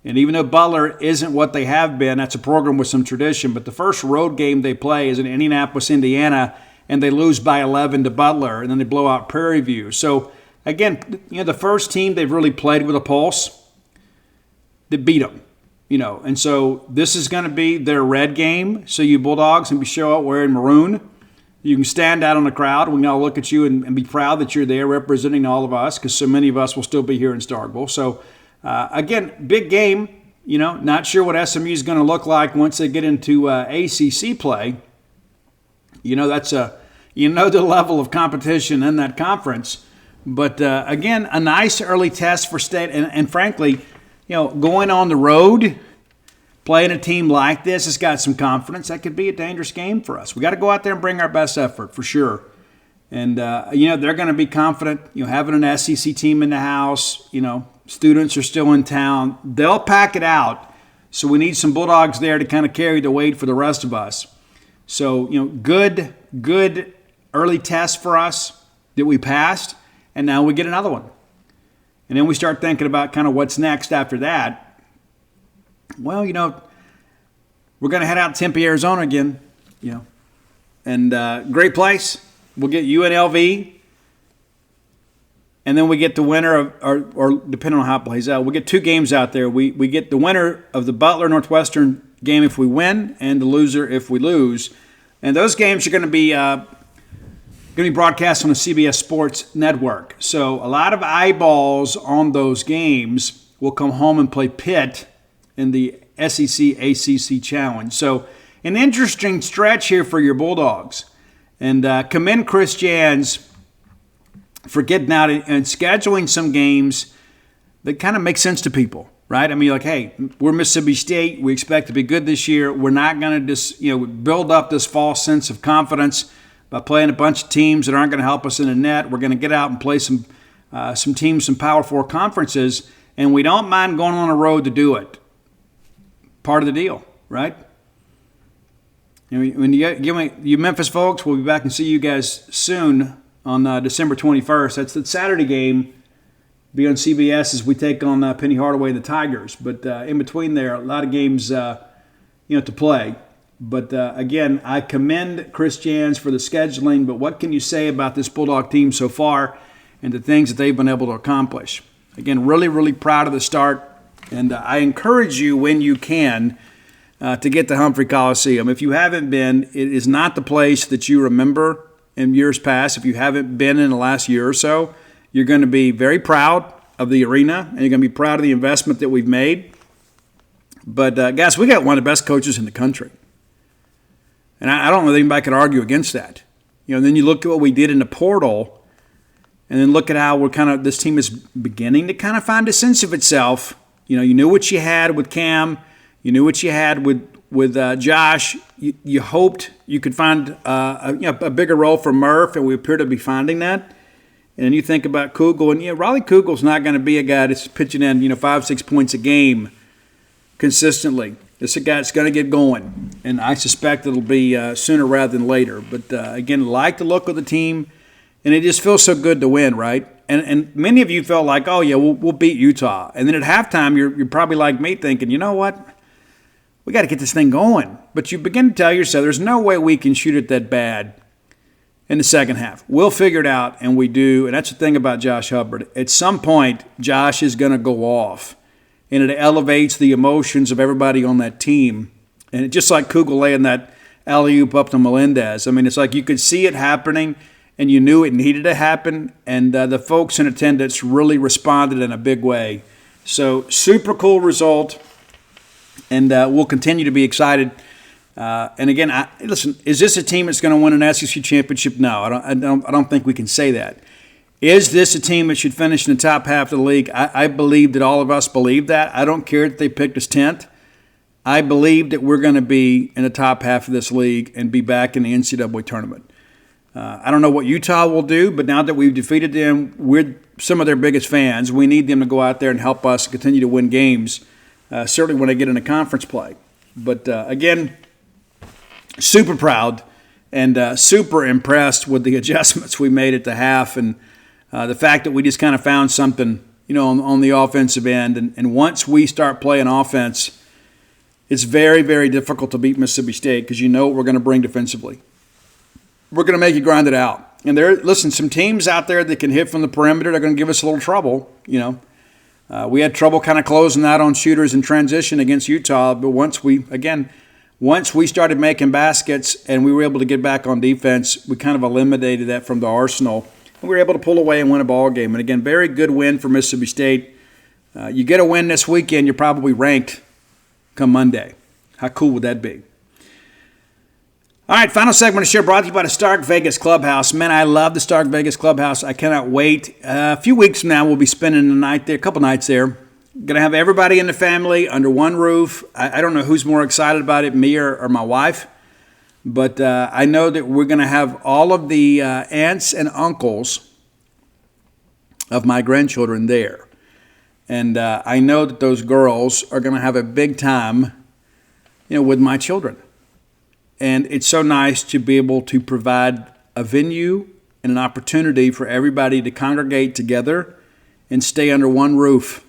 And even though Butler isn't what they have been, that's a program with some tradition. But the first road game they play is in Indianapolis, Indiana, and they lose by 11 to Butler. And then they blow out Prairie View. So, again, the first team they've really played with a pulse, they beat them. And so this is going to be their red game. So you Bulldogs can show up wearing maroon. You can stand out on the crowd. We can all look at you and be proud that you're there representing all of us because so many of us will still be here in Starkville. So, again, big game. Not sure what SMU is going to look like once they get into ACC play. That's the level of competition in that conference. But again, a nice early test for State. And frankly, going on the road, playing a team like this has got some confidence. That could be a dangerous game for us. We got to go out there and bring our best effort for sure. And, they're going to be confident, having an SEC team in the house, students are still in town. They'll pack it out. So we need some Bulldogs there to kind of carry the weight for the rest of us. So, good early test for us that we passed, and now we get another one. And then we start thinking about kind of what's next after that. Well, we're going to head out to Tempe, Arizona again, and great place. We'll get UNLV, and then we get the winner of, or depending on how it plays out, we'll get 2 games out there. We get the winner of the Butler-Northwestern game if we win, and the loser if we lose. And those games are going to be broadcast on the CBS Sports Network. So a lot of eyeballs on those games will come home and play Pitt in the SEC ACC Challenge. So an interesting stretch here for your Bulldogs. And commend Chris Jans for getting out and scheduling some games that kind of make sense to people, right? I mean, like, hey, we're Mississippi State. We expect to be good this year. We're not going to just, build up this false sense of confidence by playing a bunch of teams that aren't going to help us in the net. We're going to get out and play some teams, some Power 4 conferences, and we don't mind going on the road to do it. Part of the deal, right? When you Memphis folks, we'll be back and see you guys soon on December 21st. That's the Saturday game. Be on CBS as we take on Penny Hardaway and the Tigers. But in between there, a lot of games, to play. But again, I commend Chris Jans for the scheduling. But what can you say about this Bulldog team so far and the things that they've been able to accomplish? Again, really, really proud of the start. And I encourage you when you can to get to Humphrey Coliseum. If you haven't been, it is not the place that you remember in years past. If you haven't been in the last year or so, you're going to be very proud of the arena, and you're going to be proud of the investment that we've made. But, guys, we got one of the best coaches in the country. And I don't know that anybody could argue against that. Then you look at what we did in the portal, and then look at how this team is beginning to kind of find a sense of itself. You knew what you had with Cam. You knew what you had with Josh. You hoped you could find a bigger role for Murph, and we appear to be finding that. And then you think about Kugel, and Riley Kugel's not going to be a guy that's pitching in 5-6 points a game consistently. This is a guy that's going to get going, and I suspect it'll be sooner rather than later. But again, like the look of the team, and it just feels so good to win, right? And many of you felt like, oh yeah, we'll beat Utah, and then at halftime you're probably like me thinking, you know what? We got to get this thing going. But you begin to tell yourself, there's no way we can shoot it that bad in the second half. We'll figure it out, and we do. And that's the thing about Josh Hubbard. At some point, Josh is going to go off, and it elevates the emotions of everybody on that team. And it's just like Kugel laying that alley-oop up to Melendez. I mean, it's like you could see it happening, and you knew it needed to happen, and the folks in attendance really responded in a big way. So super cool result. And we'll continue to be excited. And again, listen, is this a team that's going to win an SEC championship? No, I don't think we can say that. Is this a team that should finish in the top half of the league? I believe that all of us believe that. I don't care that they picked us 10th. I believe that we're going to be in the top half of this league and be back in the NCAA tournament. I don't know what Utah will do, but now that we've defeated them, we're some of their biggest fans. We need them to go out there and help us continue to win games. Certainly when they get into conference play. But again, super proud and super impressed with the adjustments we made at the half and the fact that we just kind of found something, on the offensive end. And once we start playing offense, it's very, very difficult to beat Mississippi State because you know what we're going to bring defensively. We're going to make you grind it out. And some teams out there that can hit from the perimeter, they're going to give us a little trouble, We had trouble kind of closing out on shooters in transition against Utah, but once we started making baskets and we were able to get back on defense, we kind of eliminated that from the arsenal. And we were able to pull away and win a ball game. And again, very good win for Mississippi State. You get a win this weekend, you're probably ranked come Monday. How cool would that be? All right, final segment of the show brought to you by the Stark Vegas Clubhouse. Man, I love the Stark Vegas Clubhouse. I cannot wait. A few weeks from now, we'll be spending the night there, a couple nights there. Going to have everybody in the family under one roof. I don't know who's more excited about it, me or my wife. But I know that we're going to have all of the aunts and uncles of my grandchildren there. And I know that those girls are going to have a big time, with my children. And it's so nice to be able to provide a venue and an opportunity for everybody to congregate together and stay under one roof.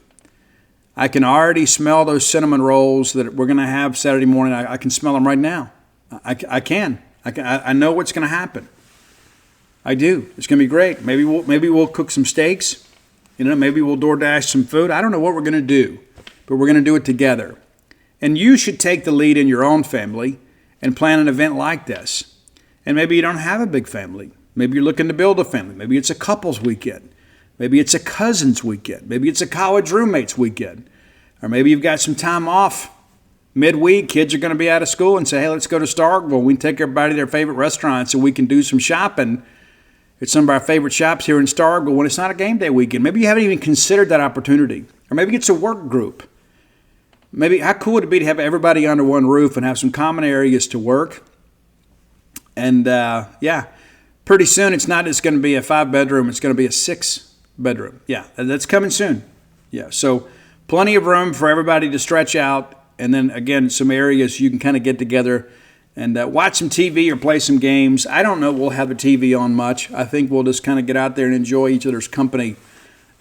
I can already smell those cinnamon rolls that we're going to have Saturday morning. I can smell them right now. I can. I know what's going to happen. I do. It's going to be great. Maybe we'll cook some steaks. Maybe we'll DoorDash some food. I don't know what we're going to do, but we're going to do it together. And you should take the lead in your own family and plan an event like this. And maybe you don't have a big family. Maybe you're looking to build a family. Maybe it's a couples weekend. Maybe it's a cousins weekend. Maybe it's a college roommates weekend. Or maybe you've got some time off midweek. Kids are going to be out of school and say, hey, let's go to Starkville. We can take everybody to their favorite restaurants and we can do some shopping at some of our favorite shops here in Starkville when it's not a game day weekend. Maybe you haven't even considered that opportunity. Or maybe it's a work group. Maybe how cool would it be to have everybody under one roof and have some common areas to work? And pretty soon it's not just going to be a 5-bedroom, it's going to be a 6-bedroom. Yeah, that's coming soon. Yeah, so plenty of room for everybody to stretch out. And then again, some areas you can kind of get together and watch some TV or play some games. I don't know we'll have a TV on much. I think we'll just kind of get out there and enjoy each other's company.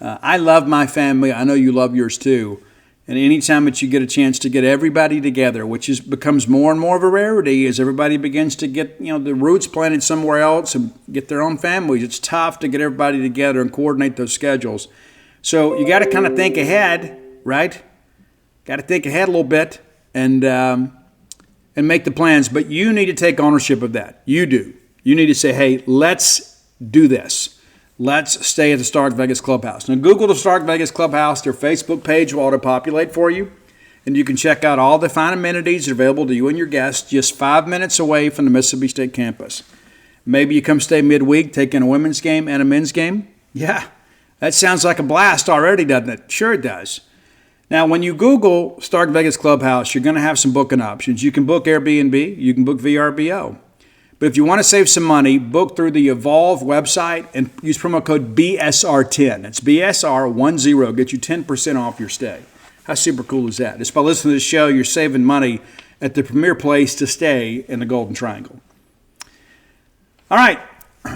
I love my family. I know you love yours too. And anytime that you get a chance to get everybody together, which becomes more and more of a rarity as everybody begins to get the roots planted somewhere else and get their own families, it's tough to get everybody together and coordinate those schedules. So you got to kind of think ahead, right? Got to think ahead a little bit and make the plans. But you need to take ownership of that. You do. You need to say, hey, let's do this. Let's stay at the Stark Vegas Clubhouse. Now, Google the Stark Vegas Clubhouse. Their Facebook page will auto-populate for you. And you can check out all the fine amenities that are available to you and your guests just 5 minutes away from the Mississippi State campus. Maybe you come stay midweek, take in a women's game and a men's game. Yeah, that sounds like a blast already, doesn't it? Sure it does. Now, when you Google Stark Vegas Clubhouse, you're going to have some booking options. You can book Airbnb. You can book VRBO. But if you want to save some money, book through the Evolve website and use promo code BSR10. That's BSR10. Get you 10% off your stay. How super cool is that? Just by listening to the show, you're saving money at the premier place to stay in the Golden Triangle. All right.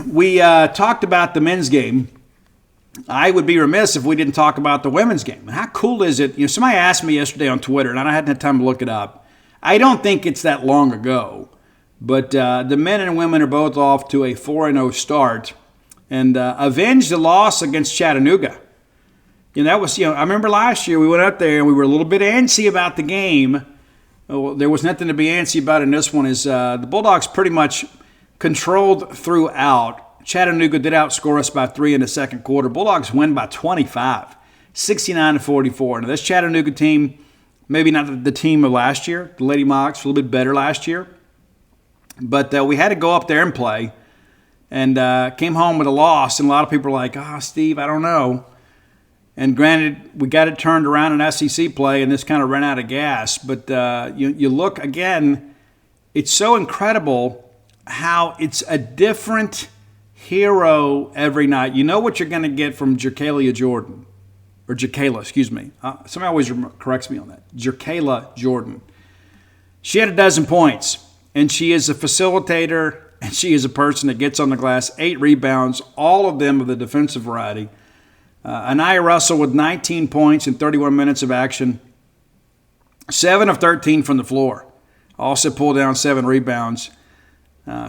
We talked about the men's game. I would be remiss if we didn't talk about the women's game. How cool is it? Somebody asked me yesterday on Twitter, and I hadn't had time to look it up. I don't think it's that long ago. But the men and women are both off to a 4-0 start and avenged the loss against Chattanooga. That was, I remember last year we went up there and we were a little bit antsy about the game. Well, there was nothing to be antsy about in this one. The Bulldogs pretty much controlled throughout. Chattanooga did outscore us by 3 in the second quarter. Bulldogs win by 25, 69-44. Now, this Chattanooga team, maybe not the team of last year. The Lady Mohawks were a little bit better last year. But we had to go up there and play and came home with a loss. And a lot of people were like, Steve, I don't know. And granted, we got it turned around in SEC play and this kind of ran out of gas. But you look, again, it's so incredible how it's a different hero every night. You know what you're going to get from Jerkaila Jordan. Or Jerkaila, excuse me. Somebody always corrects me on that. Jerkaila Jordan. She had 12 points. And she is a facilitator, and she is a person that gets on the glass, 8 rebounds, all of them of the defensive variety. Anaya Russell with 19 points in 31 minutes of action, 7 of 13 from the floor. Also pulled down 7 rebounds.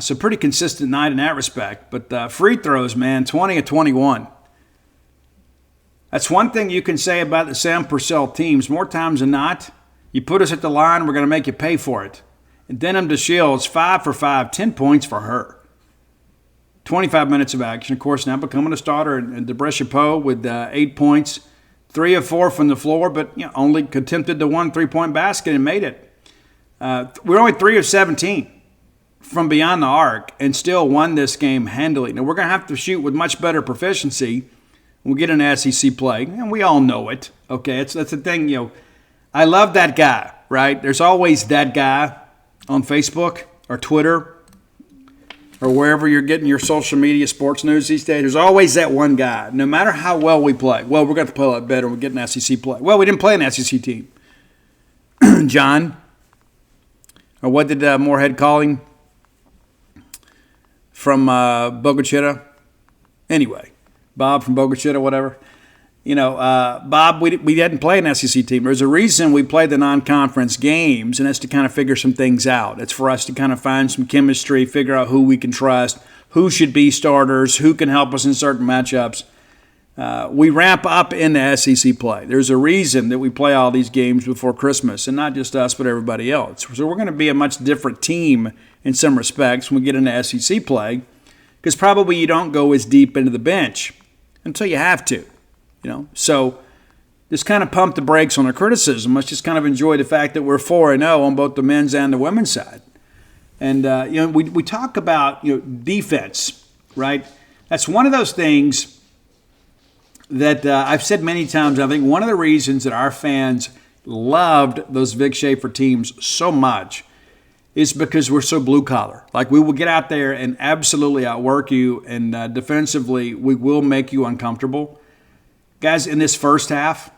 So pretty consistent night in that respect. But free throws, man, 20 of 21. That's one thing you can say about the Sam Purcell teams. More times than not, you put us at the line, we're going to make you pay for it. And Denham DeShields, 5 for 5, 10 points for her. 25 minutes of action, of course, now becoming a starter. And Debra Chapeau with 8 points, 3 of 4 from the floor, but only attempted the 1 3-point basket and made it. We're only 3 of 17 from beyond the arc and still won this game handily. Now, we're going to have to shoot with much better proficiency when we get into SEC play, and we all know it. Okay, that's the thing. I love that guy, right? There's always that guy on Facebook or Twitter or wherever you're getting your social media sports news these days. There's always that one guy, no matter how well we play. Well, we're going to play a lot better when we get an SEC play. Well, we didn't play an SEC team. John, or what did Moorhead call him from Boca Chica? Anyway, Bob from Boca Chica, whatever. Bob, we didn't play an SEC team. There's a reason we play the non-conference games, and that's to kind of figure some things out. It's for us to kind of find some chemistry, figure out who we can trust, who should be starters, who can help us in certain matchups. We ramp up into SEC play. There's a reason that we play all these games before Christmas, and not just us, but everybody else. So we're going to be a much different team in some respects when we get into SEC play, because probably you don't go as deep into the bench until you have to. So just kind of pump the brakes on the criticism. Let's just kind of enjoy the fact that we're 4-0 on both the men's and the women's side. And, we talk about, defense, right? That's one of those things that I've said many times. I think one of the reasons that our fans loved those Vic Schaefer teams so much is because we're so blue-collar. Like, we will get out there and absolutely outwork you, and defensively we will make you uncomfortable. Guys, in this first half,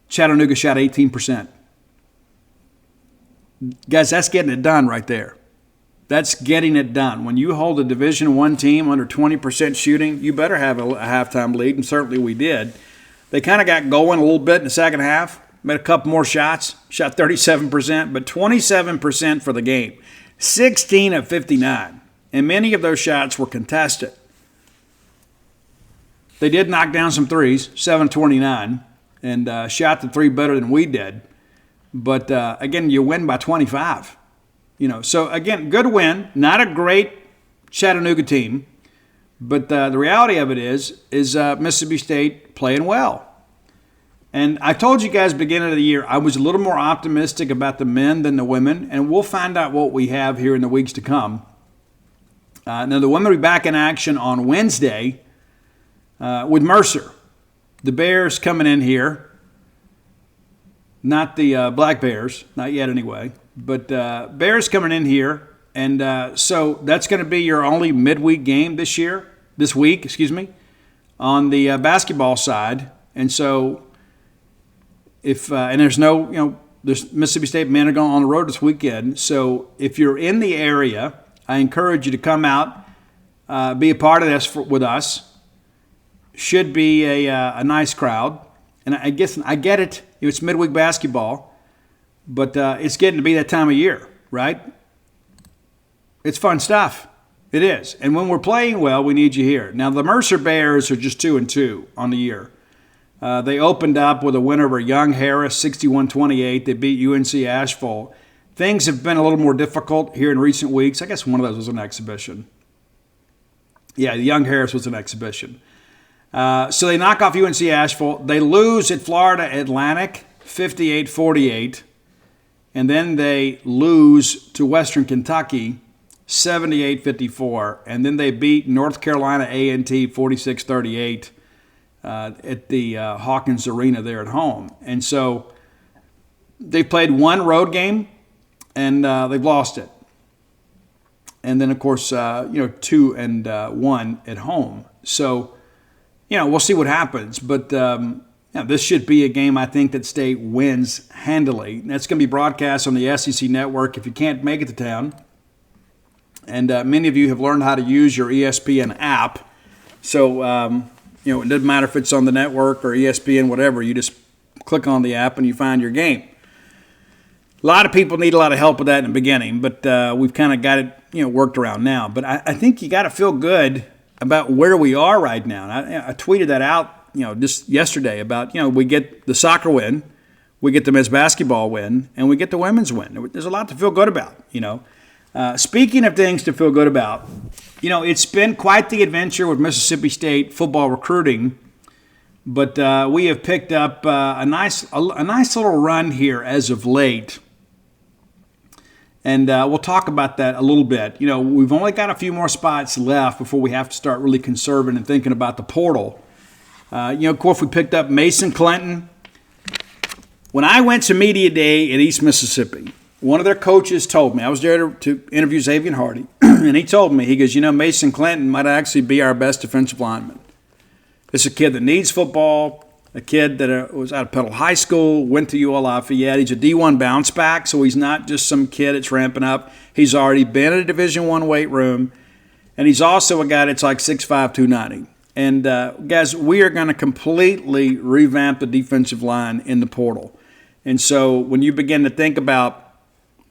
Chattanooga shot 18%. Guys, that's getting it done right there. That's getting it done. When you hold a Division I team under 20% shooting, you better have a halftime lead, and certainly we did. They kind of got going a little bit in the second half, made a couple more shots, shot 37%, but 27% for the game. 16 of 59, and many of those shots were contested. They did knock down some threes, 7-29, and shot the three better than we did. But, again, you win by 25. So, again, good win. Not a great Chattanooga team. But the reality of it is Mississippi State playing well. And I told you guys beginning of the year I was a little more optimistic about the men than the women, and we'll find out what we have here in the weeks to come. Now, the women will be back in action on Wednesday with Mercer. The Bears coming in here, not the Black Bears, not yet anyway, but Bears coming in here, and so that's going to be your only midweek game this week, on the basketball side. And so if and there's no, there's Mississippi State men are going on the road this weekend. So if you're in the area, I encourage you to come out, be a part of this with us. Should be a nice crowd. And I guess I get it. It's midweek basketball, but it's getting to be that time of year, right? It's fun stuff. It is. And when we're playing well, we need you here. Now, the Mercer Bears are just 2-2 on the year. They opened up with a win over Young Harris, 61-28. They beat UNC Asheville. Things have been a little more difficult here in recent weeks. I guess one of those was an exhibition. Yeah, Young Harris was an exhibition. So they knock off UNC Asheville. They lose at Florida Atlantic, 58-48. And then they lose to Western Kentucky, 78-54. And then they beat North Carolina A&T, 46-38 at the Hawkins Arena there at home. And so they played one road game, and they've lost it. And then, of course, 2-1 at home. So, we'll see what happens. But this should be a game I think that State wins handily. That's going to be broadcast on the SEC Network if you can't make it to town. And many of you have learned how to use your ESPN app. So, it doesn't matter if it's on the network or ESPN, whatever. You just click on the app and you find your game. A lot of people need a lot of help with that in the beginning, but we've kind of got it worked around now. But I think you got to feel good about where we are right now. And I tweeted that out, just yesterday about, we get the soccer win, we get the men's basketball win, and we get the women's win. There's a lot to feel good about, Speaking of things to feel good about, it's been quite the adventure with Mississippi State football recruiting, but we have picked up a nice little run here as of late. And we'll talk about that a little bit. We've only got a few more spots left before we have to start really conserving and thinking about the portal. Of course, we picked up Mason Clinton. When I went to media day at East Mississippi, one of their coaches told me, I was there to interview Xavier Hardy, and he told me, he goes, Mason Clinton might actually be our best defensive lineman. This is a kid that needs football, a kid that was out of Petal High School, went to UL Lafayette. He's a D1 bounce back, so he's not just some kid that's ramping up. He's already been in a Division I weight room, and he's also a guy that's like 6'5", 290. And, guys, we are going to completely revamp the defensive line in the portal. And so when you begin to think about,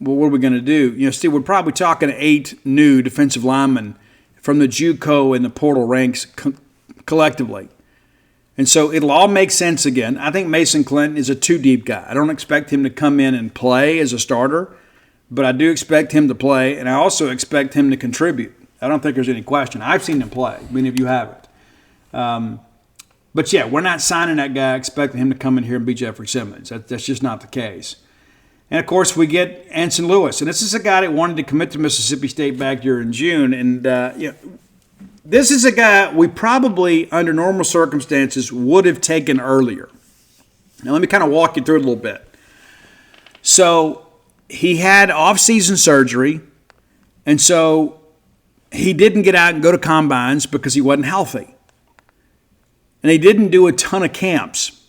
well, what are we going to do? Steve, we're probably talking 8 new defensive linemen from the JUCO and the portal ranks collectively. And so it'll all make sense again. I think Mason Clinton is a 2-deep guy. I don't expect him to come in and play as a starter, but I do expect him to play, and I also expect him to contribute. I don't think there's any question. I've seen him play. Many of you haven't. But, yeah, we're not signing that guy expecting him to come in here and be Jeffrey Simmons. That's just not the case. And, of course, we get Anson Lewis. And this is a guy that wanted to commit to Mississippi State back here in June. And, this is a guy we probably, under normal circumstances, would have taken earlier. Now, let me kind of walk you through it a little bit. So, he had off-season surgery, and so he didn't get out and go to combines because he wasn't healthy. And he didn't do a ton of camps.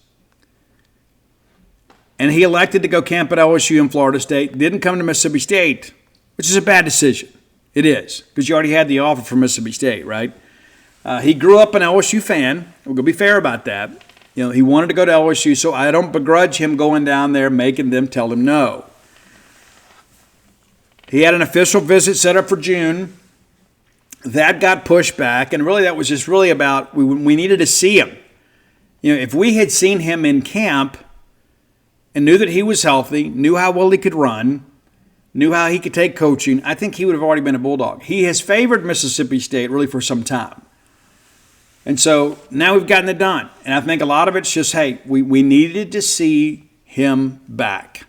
And he elected to go camp at LSU and Florida State, didn't come to Mississippi State, which is a bad decision. It is, because you already had the offer from Mississippi State, right? He grew up an LSU fan. We're going to be fair about that. He wanted to go to LSU, so I don't begrudge him going down there, making them tell him no. He had an official visit set up for June. That got pushed back, and really that was just really about we needed to see him. If we had seen him in camp and knew that he was healthy, knew how well he could run, knew how he could take coaching, I think he would have already been a Bulldog. He has favored Mississippi State really for some time. And so now we've gotten it done. And I think a lot of it's just, hey, we needed to see him back.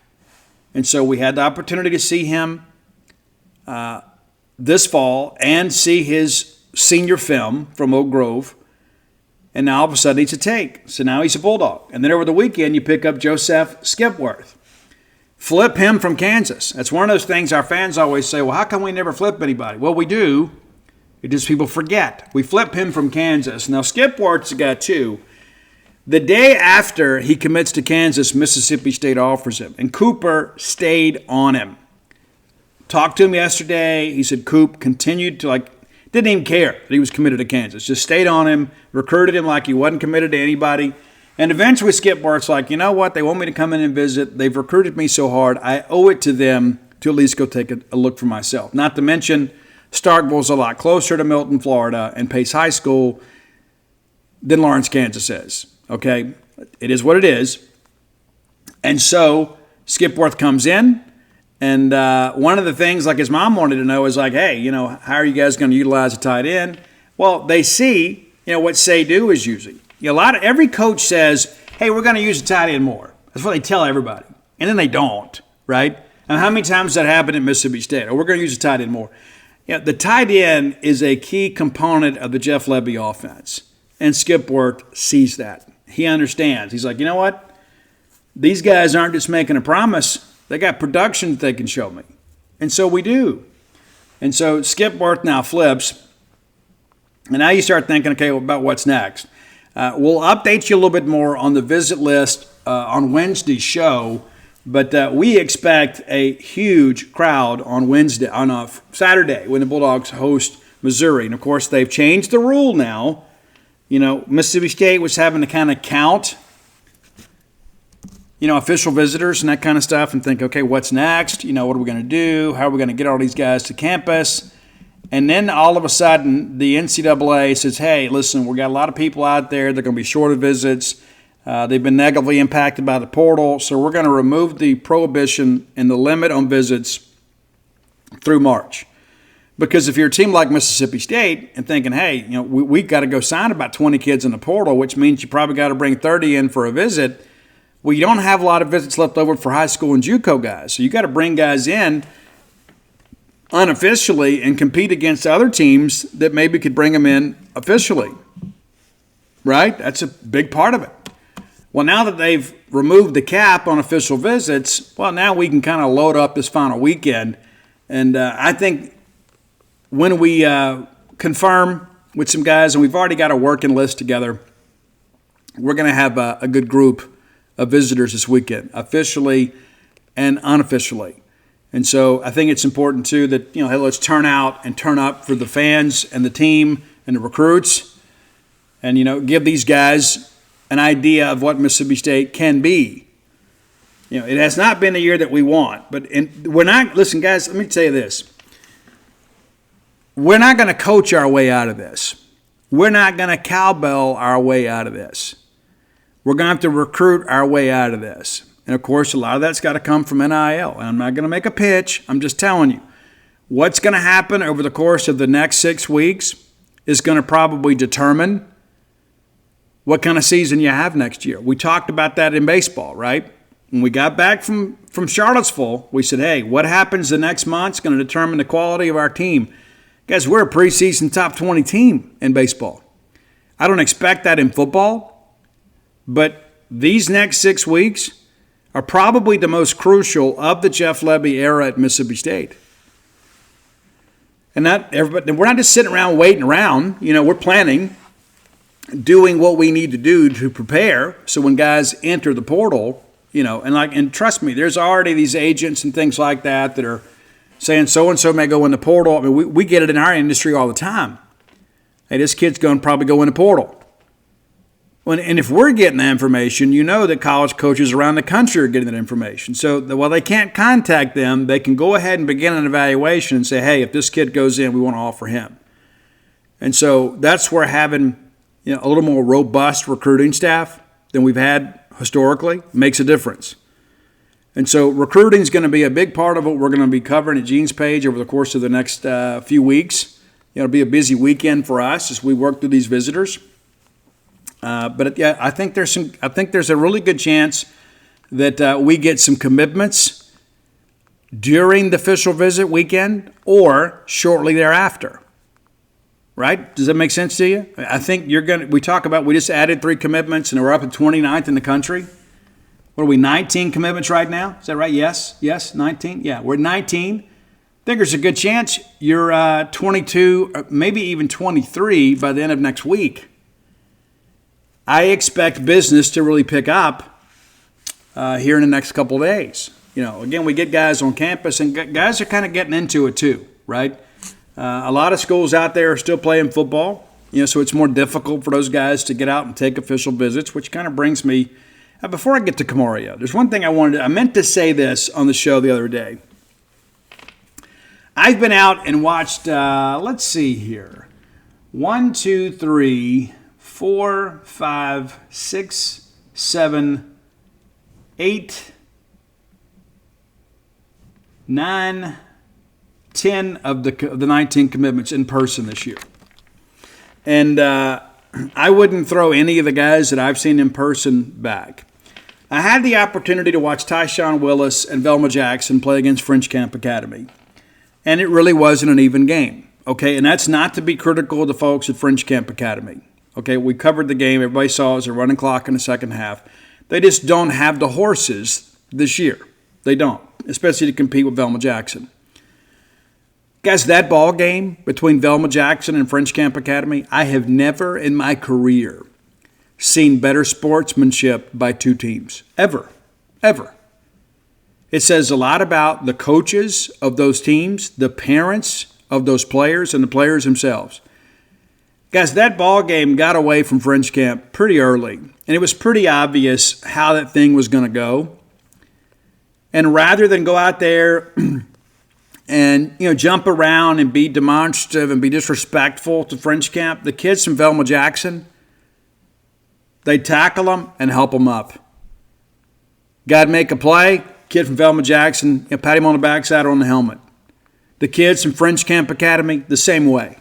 And so we had the opportunity to see him this fall and see his senior film from Oak Grove. And now all of a sudden he's a take. So now he's a Bulldog. And then over the weekend you pick up Joseph Skipworth. Flip him from Kansas. That's one of those things our fans always say, well, how come we never flip anybody? Well, we do. It just people forget. We flip him from Kansas. Now, Skipworth's a guy, too. The day after he commits to Kansas, Mississippi State offers him. And Cooper stayed on him. Talked to him yesterday. He said Coop continued to, didn't even care that he was committed to Kansas. Just stayed on him, recruited him like he wasn't committed to anybody. And eventually Skipworth's like, you know what? They want me to come in and visit. They've recruited me so hard. I owe it to them to at least go take a look for myself. Not to mention Starkville's a lot closer to Milton, Florida, and Pace High School than Lawrence, Kansas is. Okay? It is what it is. And so Skipworth comes in. And one of the things, his mom wanted to know is hey, how are you guys going to utilize a tight end? Well, they see, what Say-Do is using. Every coach says, hey, we're going to use a tight end more. That's what they tell everybody. And then they don't, right? And how many times does that happen at Mississippi State? We're going to use a tight end more. The tight end is a key component of the Jeff Lebby offense. And Skipworth sees that. He understands. He's like, you know what? These guys aren't just making a promise. They got production that they can show me. And so we do. And so Skipworth now flips. And now you start thinking, okay, about what's next. We'll update you a little bit more on the visit list on Wednesday's show. But we expect a huge crowd on Saturday when the Bulldogs host Missouri. And, of course, they've changed the rule now. Mississippi State was having to kind of count official visitors and that kind of stuff and think, okay, what's next? What are we going to do? How are we going to get all these guys to campus? And then all of a sudden, the NCAA says, hey, listen, we got a lot of people out there. They're going to be shorter visits. They've been negatively impacted by the portal, so we're going to remove the prohibition and the limit on visits through March. Because if you're a team like Mississippi State and thinking, hey, we've got to go sign about 20 kids in the portal, which means you probably got to bring 30 in for a visit, well, you don't have a lot of visits left over for high school and JUCO guys. So you got to bring guys in unofficially and compete against other teams that maybe could bring them in officially. Right? That's a big part of it. Well, now that they've removed the cap on official visits, well, now we can kind of load up this final weekend. And I think when we confirm with some guys, and we've already got a working list together, we're going to have a good group of visitors this weekend, officially and unofficially. And so I think it's important, too, that, hey, let's turn out and turn up for the fans and the team and the recruits and, give these guys an idea of what Mississippi State can be. It has not been the year that we want. But we're not – listen, guys, let me tell you this. We're not going to coach our way out of this. We're not going to cowbell our way out of this. We're going to have to recruit our way out of this. And, of course, a lot of that's got to come from NIL. And I'm not going to make a pitch. I'm just telling you. What's going to happen over the course of the next 6 weeks is going to probably determine what kind of season you have next year. We talked about that in baseball, right? When we got back from Charlottesville, we said, hey, what happens the next month is going to determine the quality of our team. Guys, we're a preseason top 20 team in baseball. I don't expect that in football. But these next 6 weeks are probably the most crucial of the Jeff Lebby era at Mississippi State. And we're not just sitting around waiting around. We're planning, doing what we need to do to prepare. So when guys enter the portal, and trust me, there's already these agents and things like that are saying so-and-so may go in the portal. I mean, we get it in our industry all the time. Hey, this kid's going to probably go in the portal. And if we're getting that information, that college coaches around the country are getting that information. So while they can't contact them, they can go ahead and begin an evaluation and say, hey, if this kid goes in, we want to offer him. And so that's where having a little more robust recruiting staff than we've had historically makes a difference. And so recruiting is going to be a big part of what we're going to be covering at Gene's page over the course of the next few weeks. It'll be a busy weekend for us as we work through these visitors. But I think there's a really good chance that we get some commitments during the official visit weekend or shortly thereafter. Right? Does that make sense to you? I think we just added 3 commitments and we're up at 29th in the country. What are we, 19 commitments right now? Is that right? Yes, 19. Yeah, we're 19. I think there's a good chance you're 22, maybe even 23 by the end of next week. I expect business to really pick up here in the next couple of days. Again, we get guys on campus, and guys are kind of getting into it too, right? A lot of schools out there are still playing football, so it's more difficult for those guys to get out and take official visits, which kind of brings me, before I get to Camarillo, there's one thing I meant to say this on the show the other day. I've been out and watched, let's see here, 1, 2, 3, 4, 5, 6, 7, 8, 9, 10 of the 19 commitments in person this year. And I wouldn't throw any of the guys that I've seen in person back. I had the opportunity to watch Tyshawn Willis and Velma Jackson play against French Camp Academy. And it really wasn't an even game. Okay, and that's not to be critical of the folks at French Camp Academy. Okay, we covered the game. Everybody saw it was a running clock in the second half. They just don't have the horses this year. They don't, especially to compete with Velma Jackson. Guys, that ball game between Velma Jackson and French Camp Academy, I have never in my career seen better sportsmanship by 2 teams. Ever. It says a lot about the coaches of those teams, the parents of those players, and the players themselves. Guys, that ball game got away from French Camp pretty early, and it was pretty obvious how that thing was going to go. And rather than go out there and jump around and be demonstrative and be disrespectful to French Camp, the kids from Velma Jackson, they tackle them and help them up. Got to make a play. Kid from Velma Jackson, pat him on the backside or on the helmet. The kids from French Camp Academy, the same way.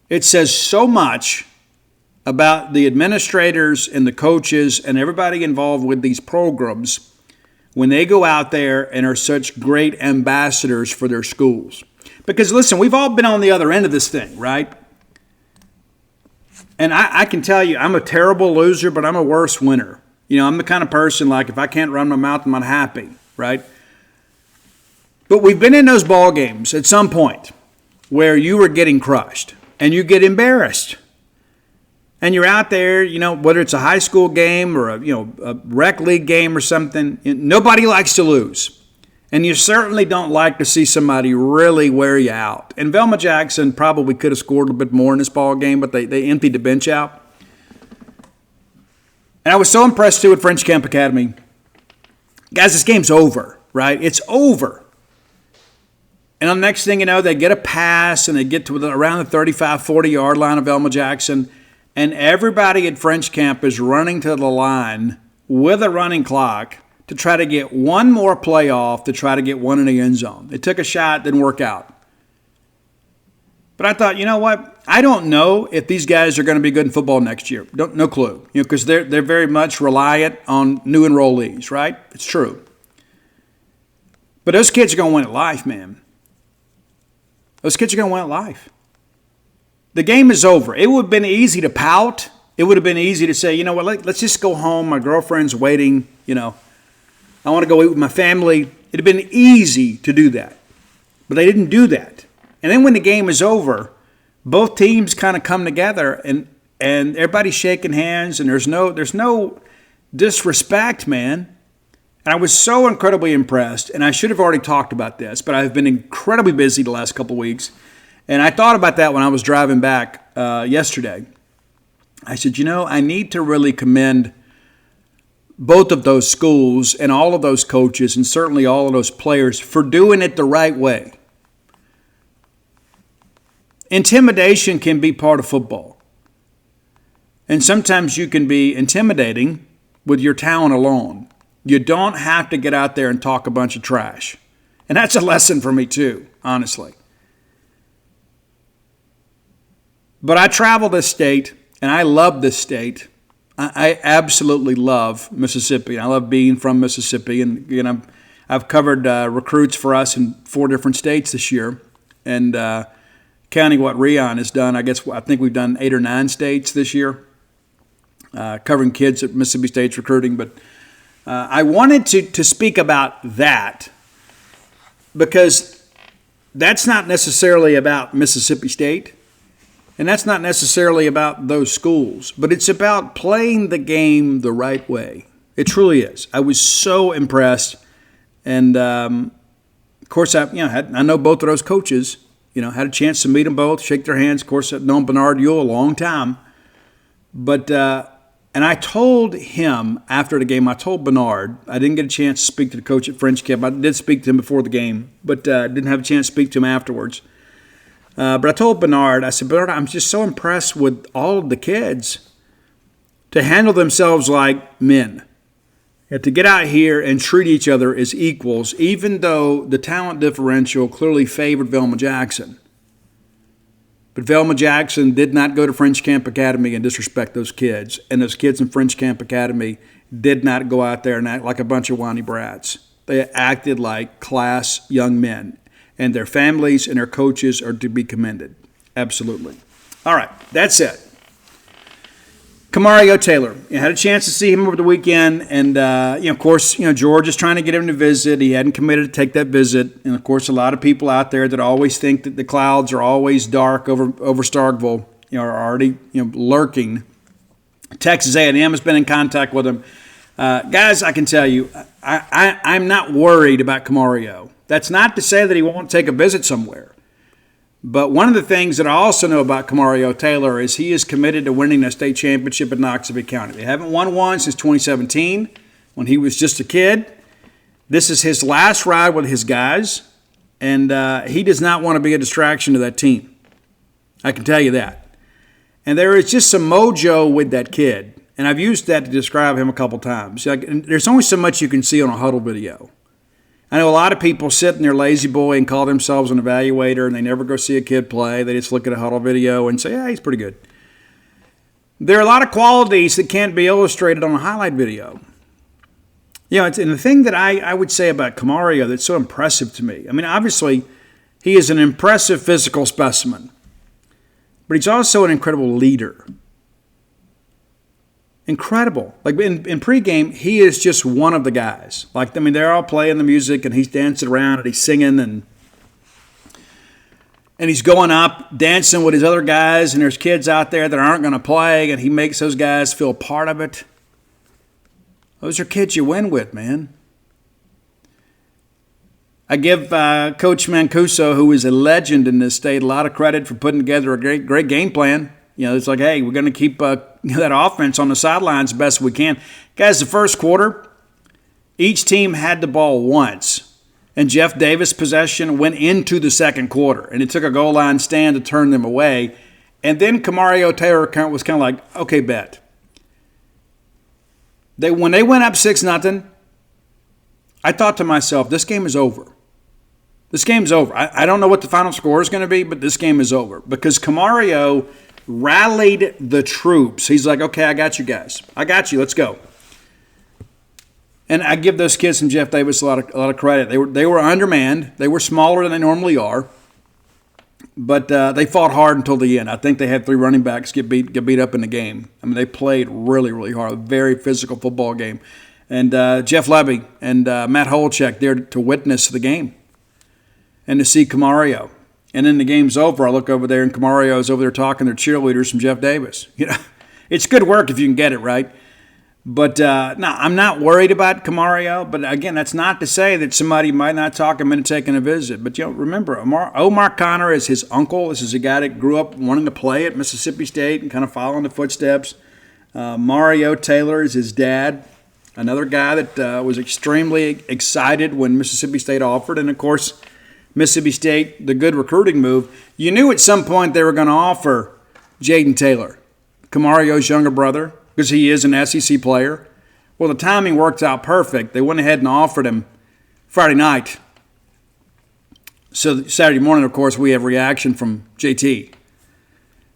It says so much about the administrators and the coaches and everybody involved with these programs when they go out there and are such great ambassadors for their schools. Because, listen, we've all been on the other end of this thing, right? And I can tell you, I'm a terrible loser, but I'm a worse winner. You know, I'm the kind of person, like, if I can't run my mouth, I'm unhappy, right? But we've been in those ball games at some point where you were getting crushed and you get embarrassed. And you're out there, you know, whether it's a high school game or a rec league game or something, nobody likes to lose. And you certainly don't like to see somebody really wear you out. And Velma Jackson probably could have scored a little bit more in this ball game, but they emptied the bench out. And I was so impressed, too, at French Camp Academy. Guys, this game's over, right? It's over. And on the next thing you know, they get a pass, and they get to around the 35, 40-yard line of Velma Jackson. And everybody at French Camp is running to the line with a running clock to try to get one more play off, to try to get one in the end zone. They took a shot, didn't work out. But I thought, you know what? I don't know if these guys are going to be good in football next year. No clue. You know, because they're very much reliant on new enrollees, right? It's true. But those kids are going to win at life, man. Those kids are going to win at life. The game is over. It would have been easy to pout. It would have been easy to say, you know what, let's just go home. My girlfriend's waiting, you know. I want to go eat with my family. It would have been easy to do that. But they didn't do that. And then when the game is over, both teams kind of come together and everybody's shaking hands and there's no disrespect, man. And I was so incredibly impressed, and I should have already talked about this, but I've been incredibly busy the last couple of weeks. And I thought about that when I was driving back yesterday. I said, you know, I need to really commend both of those schools and all of those coaches and certainly all of those players for doing it the right way. Intimidation can be part of football. And sometimes you can be intimidating with your talent alone. You don't have to get out there and talk a bunch of trash. And that's a lesson for me too, honestly. But I travel this state, and I love this state. I absolutely love Mississippi. I love being from Mississippi, and you know, I've covered recruits for us in 4 different states this year, and counting what Rion has done, I think we've done 8 or 9 states this year, covering kids at Mississippi State's recruiting. But I wanted to speak about that because that's not necessarily about Mississippi State. And that's not necessarily about those schools, but it's about playing the game the right way. It truly is. I was so impressed, and of course, I know both of those coaches. You know, had a chance to meet them both, shake their hands. Of course, I've known Bernard Ewell a long time, but and I told him after the game. I told Bernard. I didn't get a chance to speak to the coach at French Camp. I did speak to him before the game, but didn't have a chance to speak to him afterwards. But I told Bernard, I said, Bernard, I'm just so impressed with all of the kids to handle themselves like men, and to get out here and treat each other as equals, even though the talent differential clearly favored Velma Jackson. But Velma Jackson did not go to French Camp Academy and disrespect those kids, and those kids in French Camp Academy did not go out there and act like a bunch of whiny brats. They acted like class young men. And their families and their coaches are to be commended. Absolutely. All right, that's it. Camario Taylor. I had a chance to see him over the weekend. And, of course, George is trying to get him to visit. He hadn't committed to take that visit. And, of course, a lot of people out there that always think that the clouds are always dark over Starkville, are already, lurking. Texas A&M has been in contact with him. Guys, I can tell you, I'm not worried about Camario. That's not to say that he won't take a visit somewhere. But one of the things that I also know about Camario Taylor is he is committed to winning a state championship in Knoxville County. They haven't won one since 2017 when he was just a kid. This is his last ride with his guys, and he does not want to be a distraction to that team. I can tell you that. And there is just some mojo with that kid, and I've used that to describe him a couple times. There's only so much you can see on a huddle video. I know a lot of people sit in their lazy boy and call themselves an evaluator, and they never go see a kid play. They just look at a huddle video and say, yeah, he's pretty good. There are a lot of qualities that can't be illustrated on a highlight video. And the thing that I would say about Camario that's so impressive to me, I mean, obviously, he is an impressive physical specimen, but he's also an incredible leader. Incredible. Like in pregame, he is just one of the guys. Like, I mean, they're all playing the music and he's dancing around and he's singing and he's going up, dancing with his other guys, and there's kids out there that aren't going to play, and he makes those guys feel part of it. Those are kids you win with, man. I give Coach Mancuso, who is a legend in this state, a lot of credit for putting together a great game plan. It's like, hey, we're going to keep that offense on the sidelines the best we can. Guys, the first quarter, each team had the ball once. And Jeff Davis' possession went into the second quarter. And it took a goal line stand to turn them away. And then Camario Taylor was kind of like, okay, bet. When they went up 6-0, I thought to myself, this game is over. This game's over. I don't know what the final score is going to be, but this game is over. Because Camario rallied the troops. He's like, okay, I got you guys. I got you. Let's go. And I give those kids from Jeff Davis a lot of credit. They were undermanned. They were smaller than they normally are. But they fought hard until the end. I think they had 3 running backs get beat up in the game. I mean, they played really, really hard. A very physical football game. And Jeff Levy and Matt Holchek there to witness the game and to see Camario. And then the game's over. I look over there, and Camario's over there talking to their cheerleaders from Jeff Davis. It's good work if you can get it right. But, no, I'm not worried about Camario. But, again, that's not to say that somebody might not talk him into taking a visit. But, remember, Omar Connor is his uncle. This is a guy that grew up wanting to play at Mississippi State and kind of following the footsteps. Mario Taylor is his dad, another guy that was extremely excited when Mississippi State offered. And, of course, Mississippi State, the good recruiting move. You knew at some point they were going to offer Jaden Taylor, Camario's younger brother, because he is an SEC player. Well, the timing worked out perfect. They went ahead and offered him Friday night. So Saturday morning, of course, we have reaction from JT.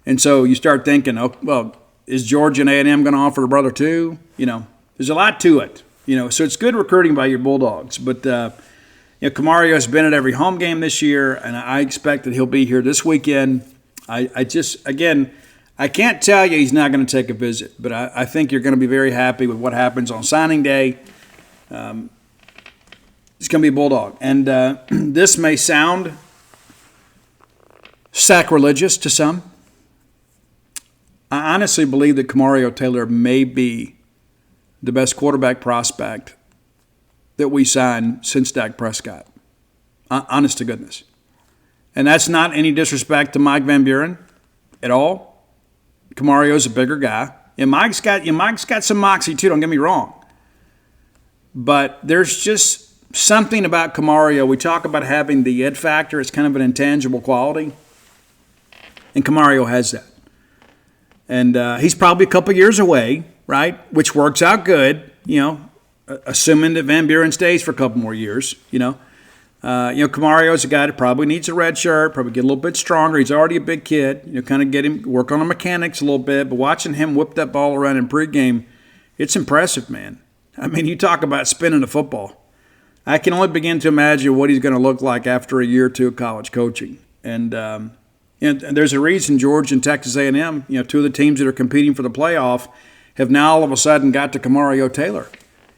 And so you start thinking, oh, well, is Georgia and A&M going to offer a brother too? There's a lot to it. So it's good recruiting by your Bulldogs. But, Camario's been at every home game this year, and I expect that he'll be here this weekend. I can't tell you he's not going to take a visit, but I think you're going to be very happy with what happens on signing day. He's going to be a Bulldog. And this may sound sacrilegious to some. I honestly believe that Camario Taylor may be the best quarterback prospect that we signed since Dak Prescott. Honest to goodness. And that's not any disrespect to Mike Van Buren at all. Camario's a bigger guy. And Mike's got some moxie too, don't get me wrong. But there's just something about Camario. We talk about having the it factor. It's kind of an intangible quality. And Camario has that. And he's probably a couple years away, right? Which works out good, assuming that Van Buren stays for a couple more years, Camario's a guy that probably needs a red shirt, probably get a little bit stronger. He's already a big kid. Kind of get him, work on the mechanics a little bit. But watching him whip that ball around in pregame, it's impressive, man. I mean, you talk about spinning the football. I can only begin to imagine what he's going to look like after a year or two of college coaching. And there's a reason Georgia and Texas A&M, two of the teams that are competing for the playoff, have now all of a sudden got to Camario Taylor.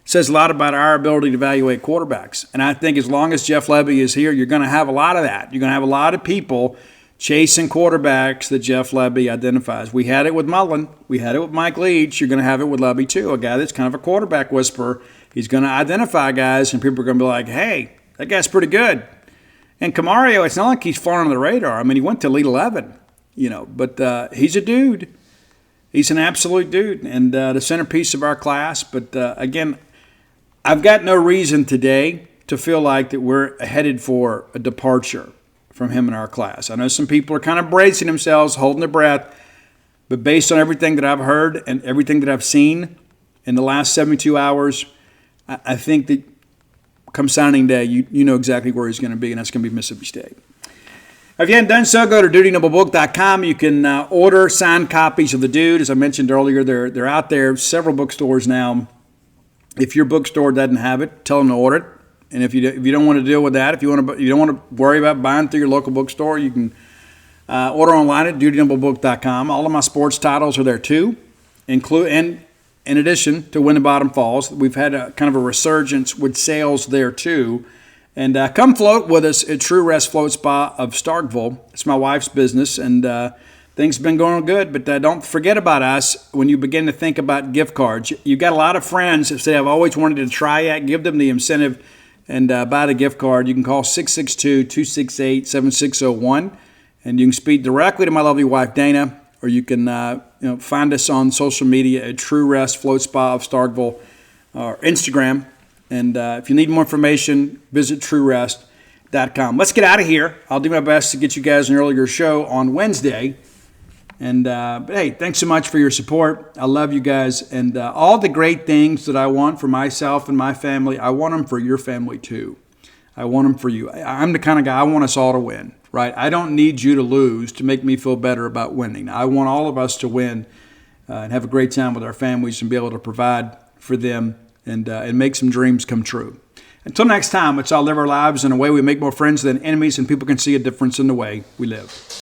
Says a lot about our ability to evaluate quarterbacks. And I think as long as Jeff Levy is here, you're going to have a lot of that. You're going to have a lot of people chasing quarterbacks that Jeff Levy identifies. We had it with Mullen. We had it with Mike Leach. You're going to have it with Levy too, a guy that's kind of a quarterback whisperer. He's going to identify guys, and people are going to be like, hey, that guy's pretty good. And Camario, it's not like he's far under the radar. I mean, he went to Elite 11, but he's a dude. He's an absolute dude and the centerpiece of our class. But, again, I've got no reason today to feel like that we're headed for a departure from him in our class. I know some people are kind of bracing themselves, holding their breath, but based on everything that I've heard and everything that I've seen in the last 72 hours, I think that come signing day, you know exactly where he's going to be, and that's going to be Mississippi State. If you haven't done so, go to DudeNobleBook.com. You can order signed copies of The Dude. As I mentioned earlier, they're out there, several bookstores now. If your bookstore doesn't have it, tell them to order it. And if you don't want to deal with that, if you don't want to worry about buying through your local bookstore, you can order online at dutynoblebook.com. All of my sports titles are there too, and in addition to When the Bottom Falls, we've had a kind of a resurgence with sales there too. And come float with us at True Rest Float Spa of Starkville. It's my wife's business, and things have been going good. But don't forget about us when you begin to think about gift cards. You've got a lot of friends that say, I've always wanted to try it. Give them the incentive and buy the gift card. You can call 662-268-7601, and you can speak directly to my lovely wife, Dana, or you can find us on social media at True Rest Float Spa of Starkville or Instagram. And if you need more information, visit TrueRest.com. Let's get out of here. I'll do my best to get you guys an earlier show on Wednesday. And but hey, thanks so much for your support. I love you guys. And all the great things that I want for myself and my family, I want them for your family too. I want them for you. I'm the kind of guy, I want us all to win, right? I don't need you to lose to make me feel better about winning. I want all of us to win and have a great time with our families and be able to provide for them and make some dreams come true. Until next time, let's all live our lives in a way we make more friends than enemies, and people can see a difference in the way we live.